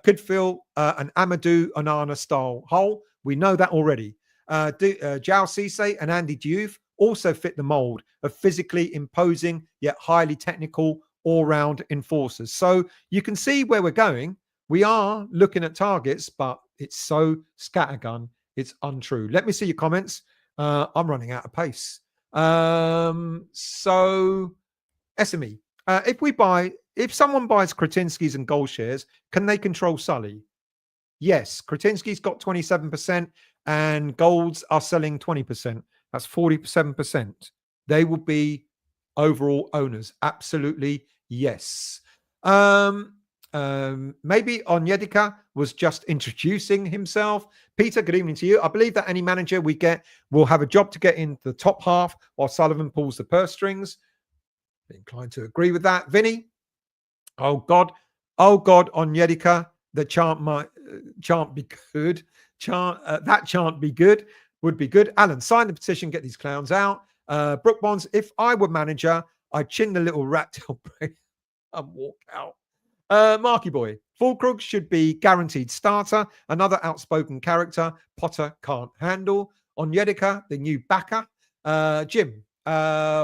could fill an Amadou Onana style hole. We know that already. João Cisse and Andy Diouf also fit the mold of physically imposing yet highly technical all-round enforcers. So you can see where we're going. We are looking at targets, but it's so scattergun, it's untrue. Let me see your comments. I'm running out of pace. So SME, if someone buys Kretinsky's and goal shares, can they control Sully? Yes, Kretinsky's got 27% and Golds are selling 20%. That's 47%. They will be overall owners. Absolutely, yes. Maybe Onyedika was just introducing himself. Peter, good evening to you. I believe that any manager we get will have a job to get into the top half while Sullivan pulls the purse strings. Inclined to agree with that. Vinny, oh God, Onyedika. The chant be good. That chant be good would be good. Alan, sign the petition, get these clowns out. Brook Bonds, if I were manager, I'd chin the little rat tail brain and walk out. Marky Boy, Fulkrug should be guaranteed starter. Another outspoken character Potter can't handle. Onyedika, the new backer. Jim,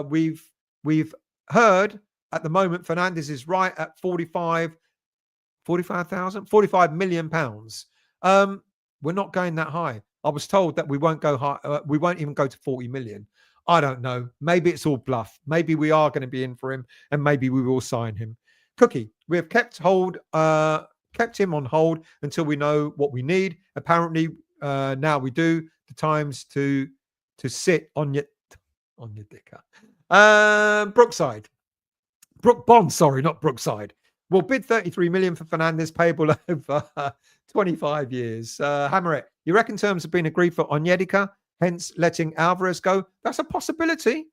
we've heard at the moment Fernandes is right at 45 million pounds. We're not going that high. I was told that we won't go high. We won't even go to 40 million. I don't know. Maybe it's all bluff. Maybe we are going to be in for him, and maybe we will sign him. Cookie, we have kept him on hold until we know what we need. Apparently, now we do. The times to sit on your dicker. Brookside, Brook Bond. Sorry, not Brookside. We'll bid 33 million for Fernandes, payable over 25 years. Hammerette, you reckon terms have been agreed for Onyedika, hence letting Alvarez go? That's a possibility.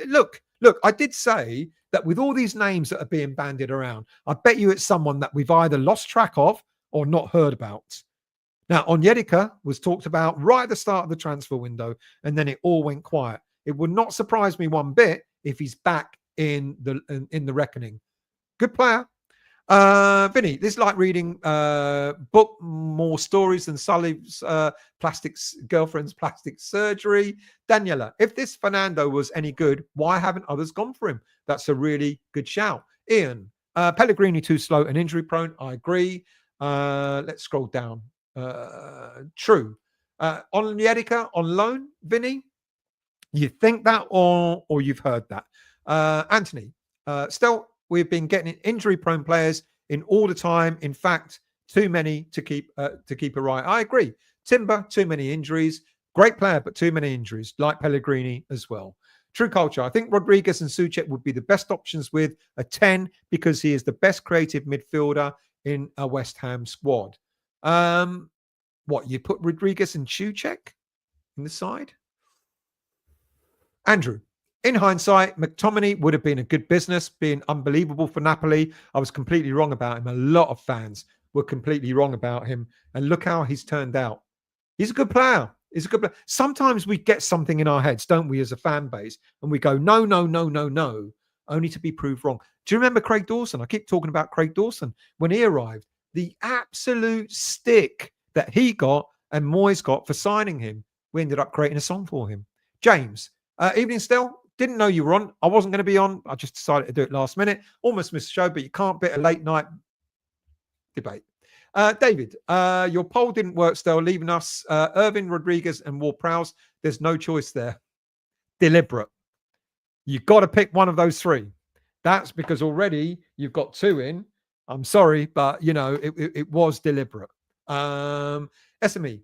Look, I did say that with all these names that are being bandied around, I bet you it's someone that we've either lost track of or not heard about. Now, Onyedika was talked about right at the start of the transfer window, and then it all went quiet. It would not surprise me one bit if he's back in the reckoning. Good player. Vinny, this is like reading book more stories than Sully's girlfriend's plastic surgery. Daniela, if this Fernando was any good, why haven't others gone for him? That's a really good shout. Ian, Pellegrini too slow and injury prone. I agree. Let's scroll down. True. Onyedika on loan, Vinny? You think that or you've heard that? Anthony, still, we've been getting injury-prone players in all the time. In fact, too many to keep a right. I agree. Timber, too many injuries. Great player, but too many injuries, like Pellegrini as well. True culture. I think Rodriguez and Souček would be the best options with a 10 because he is the best creative midfielder in a West Ham squad. What, you put Rodriguez and Souček in the side? Andrew, in hindsight, McTominay would have been a good business, being unbelievable for Napoli. I was completely wrong about him. A lot of fans were completely wrong about him. And look how he's turned out. He's a good player. Sometimes we get something in our heads, don't we, as a fan base? And we go, no. only to be proved wrong. Do you remember Craig Dawson? I keep talking about Craig Dawson. When he arrived, the absolute stick that he got and Moyes got for signing him, we ended up creating a song for him. James, evening still. Didn't know you were on. I wasn't going to be on. I just decided to do it last minute. Almost missed the show, but you can't beat a late night debate. David, your poll didn't work still, leaving us Irving, Rodriguez, and Ward-Prowse. There's no choice there. Deliberate. You've got to pick one of those three. That's because already you've got two in. I'm sorry, but, you know, it was deliberate. SME.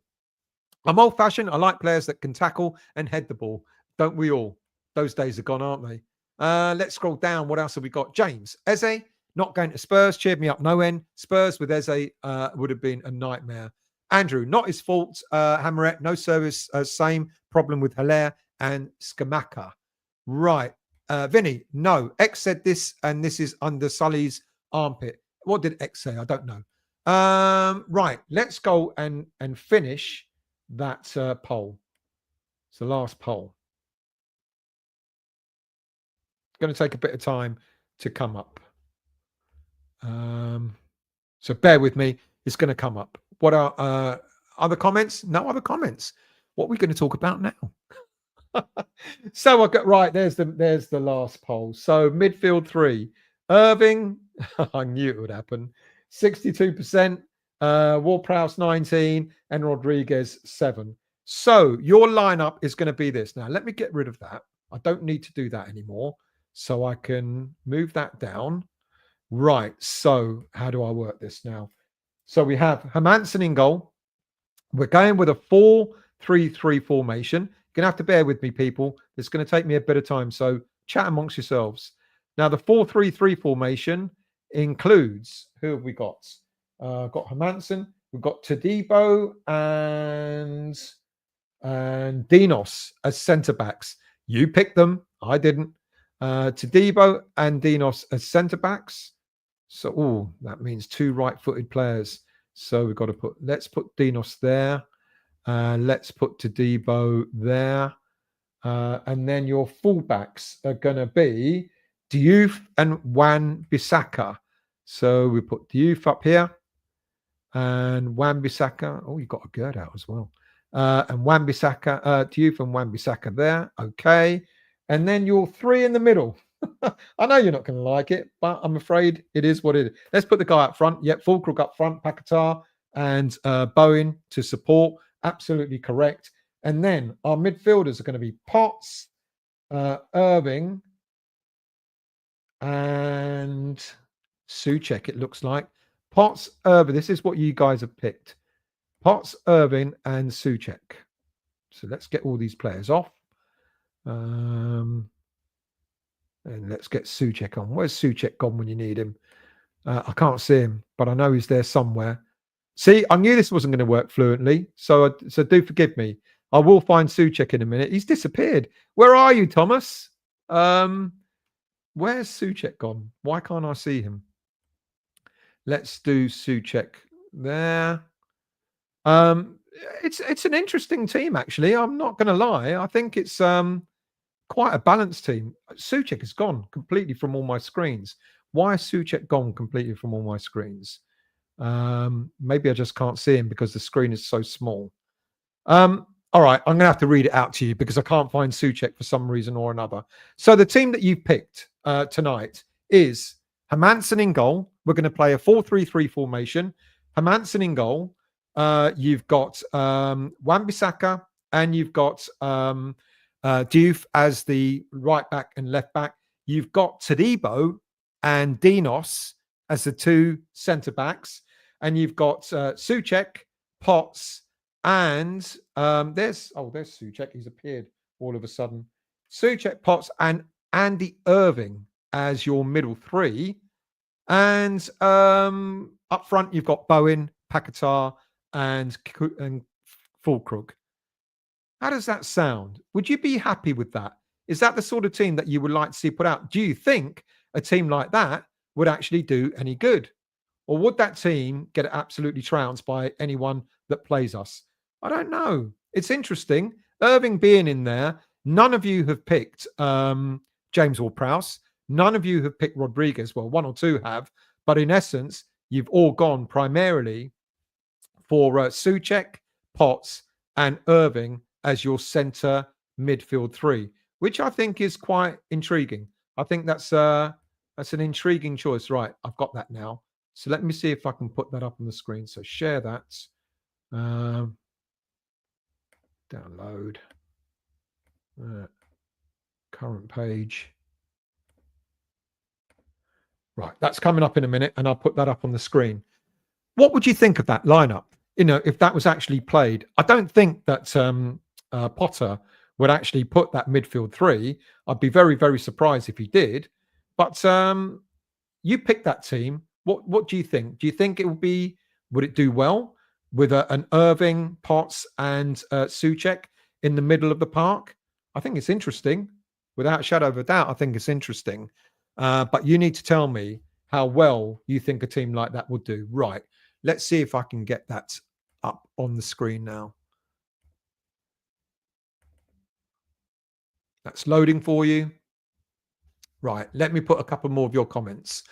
I'm old-fashioned. I like players that can tackle and head the ball. Don't we all? Those days are gone, aren't they? Let's scroll down. What else have we got? James. Eze, not going to Spurs. Cheered me up no end. Spurs with Eze would have been a nightmare. Andrew, not his fault. Hammerette, no service. Same problem with Hilaire and Skamaka. Right. Vinny, no. X said this, and this is under Sully's armpit. What did X say? I don't know. Right. Let's go and finish that poll. It's the last poll. It's going to take a bit of time to come up. So bear with me. It's going to come up. What are other comments? No other comments. What are we going to talk about now? So I got right. There's the last poll. So midfield 3, Irving. I knew it would happen. 62%. Ward-Prowse 19 and Rodriguez 7. So your lineup is going to be this. Now let me get rid of that. I don't need to do that anymore. So I can move that down. Right. So how do I work this now? So we have Hermansen in goal. We're going with a 4-3-3 formation. You're going to have to bear with me, people. It's going to take me a bit of time. So chat amongst yourselves. Now, the 4-3-3 formation includes, who have we got? Got Hermansen. We've got Todibo and Dinos as centre-backs. You picked them. I didn't. Todibo and Dinos as centre-backs. So, that means 2 right-footed players. So we've got to let's put Dinos there. Let's put Todibo there. And then your fullbacks are going to be Diouf and Wan-Bissaka. So we put Diouf up here. And Wan-Bissaka. Oh, you've got a Gerd out as well. And Wan-Bissaka, Diouf and Wan-Bissaka there. Okay. And then your 3 in the middle. I know you're not going to like it, but I'm afraid it is what it is. Let's put the guy up front. Yep, Fulkrug up front, Paquetá and Bowen to support. Absolutely correct. And then our midfielders are going to be Potts, Irving, and Souček, it looks like. Potts, Irving. This is what you guys have picked. Potts, Irving, and Souček. So let's get all these players off. And let's get Souček on. Where's Souček gone when you need him? I can't see him, but I know he's there somewhere. See, I knew this wasn't going to work fluently, so do forgive me. I will find Souček in a minute. He's disappeared. Where are you, Thomas? Where's Souček gone? Why can't I see him? Let's do Souček there. It's an interesting team, actually. I'm not going to lie. I think it's quite a balanced team. Souček has gone completely from all my screens. Why is Souček gone completely from all my screens? Maybe I just can't see him because the screen is so small. All right, I'm going to have to read it out to you because I can't find Souček for some reason or another. So the team that you've picked tonight is Hermansen in goal. We're going to play a 4-3-3 formation. Hermansen in goal. You've got Wan-Bissaka and you've got Diouf as the right back and left back. You've got Todibo and Dinos as the 2 centre backs, and you've got Souček, Potts, and there's Souček. He's appeared all of a sudden. Souček, Potts, and Andy Irving as your middle 3, and up front you've got Bowen, Paquetá, and Fulkrug. How does that sound? Would you be happy with that? Is that the sort of team that you would like to see put out? Do you think a team like that would actually do any good? Or would that team get absolutely trounced by anyone that plays us? I don't know. It's interesting. Irving being in there, none of you have picked James Ward-Prowse. None of you have picked Rodriguez. Well, one or two have, but in essence, you've all gone primarily for Souček, Potts, and Irving as your centre midfield three, which I think is quite intriguing. I think that's an intriguing choice. Right, I've got that now. So let me see if I can put that up on the screen. So share that. Download. Current page. Right, that's coming up in a minute, and I'll put that up on the screen. What would you think of that lineup? You know, if that was actually played, I don't think that Potter would actually put that midfield three. I'd be very, very surprised if he did. But you picked that team. What do you think? Do you think would it do well with an Irving, Potts, and Souček in the middle of the park? I think it's interesting. Without a shadow of a doubt, I think it's interesting. But you need to tell me how well you think a team like that would do. Right. Let's see if I can get that up on the screen now. That's loading for you. Right. Let me put a couple more of your comments.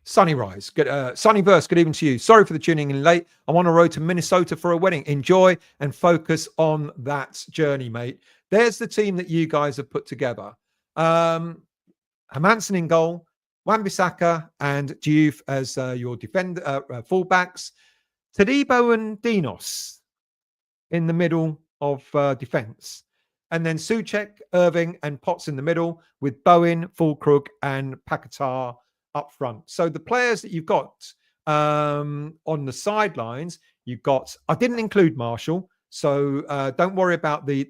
Sunny Rise, Sunny Verse, good evening to you. Sorry for the tuning in late. I'm on a road to Minnesota for a wedding. Enjoy and focus on that journey, mate. There's the team that you guys have put together. Hermansen in goal, Wan-Bissaka and Diouf as your fullbacks. Todibo and Dinos in the middle of defence. And then Souček, Irving and Potts in the middle with Bowen, Füllkrug and Paquetá up front. So the players that you've got on the sidelines, you've got. I didn't include Marshall, so don't worry about the.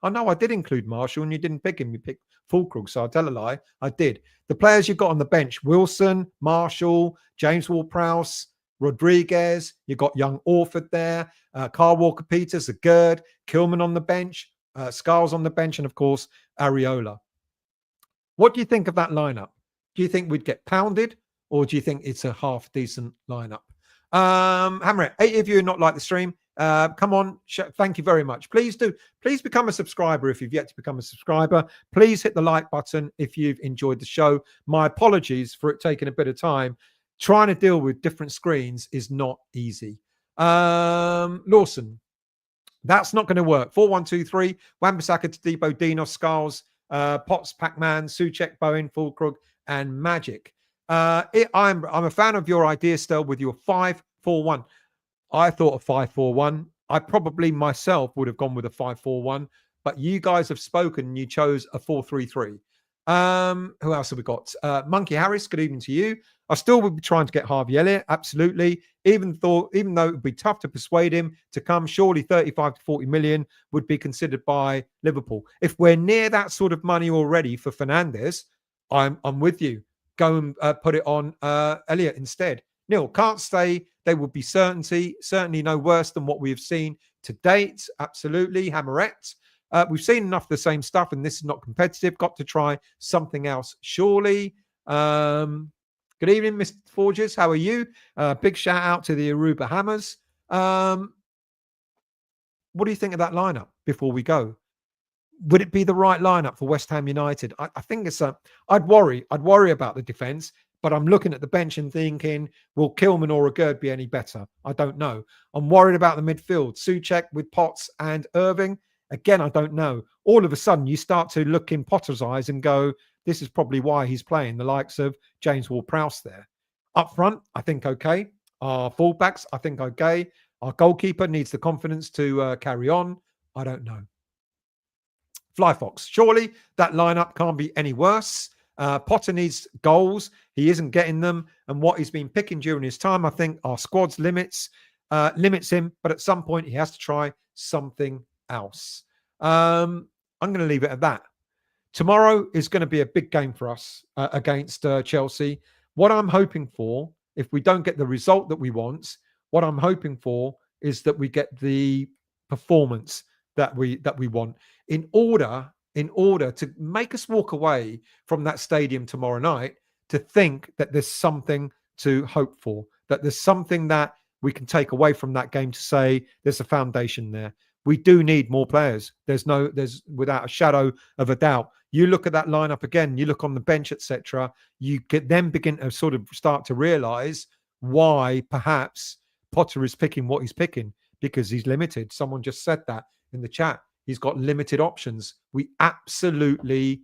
Oh no, I did include Marshall, and you didn't pick him. You picked Füllkrug, so I'll tell a lie. I did. The players you've got on the bench: Wilson, Marshall, James Ward-Prowse, Rodriguez. You've got young Orford there, Kyle Walker-Peters, Gerd, Kilman on the bench, Scarles on the bench, and of course Areola. What do you think of that lineup? Do you think we'd get pounded, or do you think it's a half decent lineup? Hammer, 8 of you not like the stream. Come on, thank you very much. Please become a subscriber if you've yet to become a subscriber. Please hit the like button if you've enjoyed the show. My apologies for it taking a bit of time. Trying to deal with different screens is not easy. Lawson, that's not going to work. 4-1-2-3. Wan-Bissaka, Todibo, Dinos, Scarles, Potts, Pac-Man, Souček, Bowen, Füllkrug, and Magic. I'm a fan of your idea still with your 5-4-1. I thought of 5-4-1. I probably myself would have gone with a 5-4-1, but you guys have spoken and you chose a 4-3-3. Who else have we got? Monkey Harris, good evening to you. I still would be trying to get Harvey Elliott, absolutely. Even though it would be tough to persuade him to come, surely 35 to 40 million would be considered by Liverpool. If we're near that sort of money already for Fernandes, I'm with you. Go and put it on Elliott instead. Neil, can't stay. They will be certainly no worse than what we have seen to date. Absolutely. Hammerette. We've seen enough of the same stuff, and this is not competitive. Got to try something else, surely. Good evening, Mr. Forges. How are you? Big shout out to the Aruba Hammers. What do you think of that lineup before we go? Would it be the right lineup for West Ham United? I think it's I'd worry about the defence, but I'm looking at the bench and thinking, will Kilman or Gerd be any better? I don't know. I'm worried about the midfield. Souček with Potts and Irving. Again, I don't know. All of a sudden, you start to look in Potter's eyes and go, this is probably why he's playing the likes of James Ward-Prowse there. Up front, I think okay. Our fullbacks, I think okay. Our goalkeeper needs the confidence to carry on. I don't know. Flyfox, surely that lineup can't be any worse. Potter needs goals. He isn't getting them. And what he's been picking during his time, I think our squad's limits him. But at some point, he has to try something else. I'm going to leave it at that. Tomorrow is going to be a big game for us against Chelsea. What I'm hoping for, if we don't get the result that we want, what I'm hoping for is that we get the performance that we want in order to make us walk away from that stadium tomorrow night to think that there's something to hope for, that there's something that we can take away from that game to say there's a foundation there. We do need more players. There's without a shadow of a doubt. You look at that lineup again, you look on the bench, etc. You get then begin to sort of start to realize why perhaps Potter is picking what he's picking, because he's limited. Someone just said that in the chat. He's got limited options. We absolutely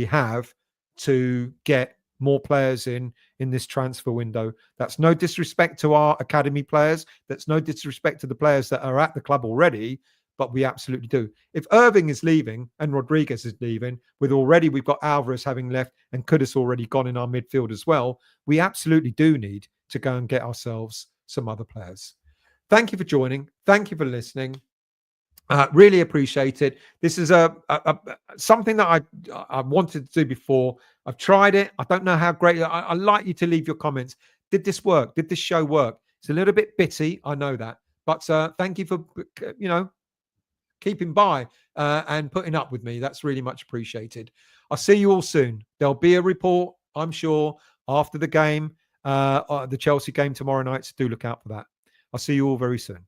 have to get more players in this transfer window. That's no disrespect to our academy players. That's no disrespect to the players that are at the club already, but we absolutely do. If Irving is leaving and Rodriguez is leaving, we've got Alvarez having left and Kudus already gone in our midfield as well, we absolutely do need to go and get ourselves some other players. Thank you for joining. Thank you for listening. Really appreciate it. This is something that I wanted to do before. I've tried it. I don't know how great. I like you to leave your comments. Did this work? Did this show work? It's a little bit bitty. I know that. But thank you for, keeping by and putting up with me. That's really much appreciated. I'll see you all soon. There'll be a report, I'm sure, after the game, the Chelsea game tomorrow night. So do look out for that. I'll see you all very soon.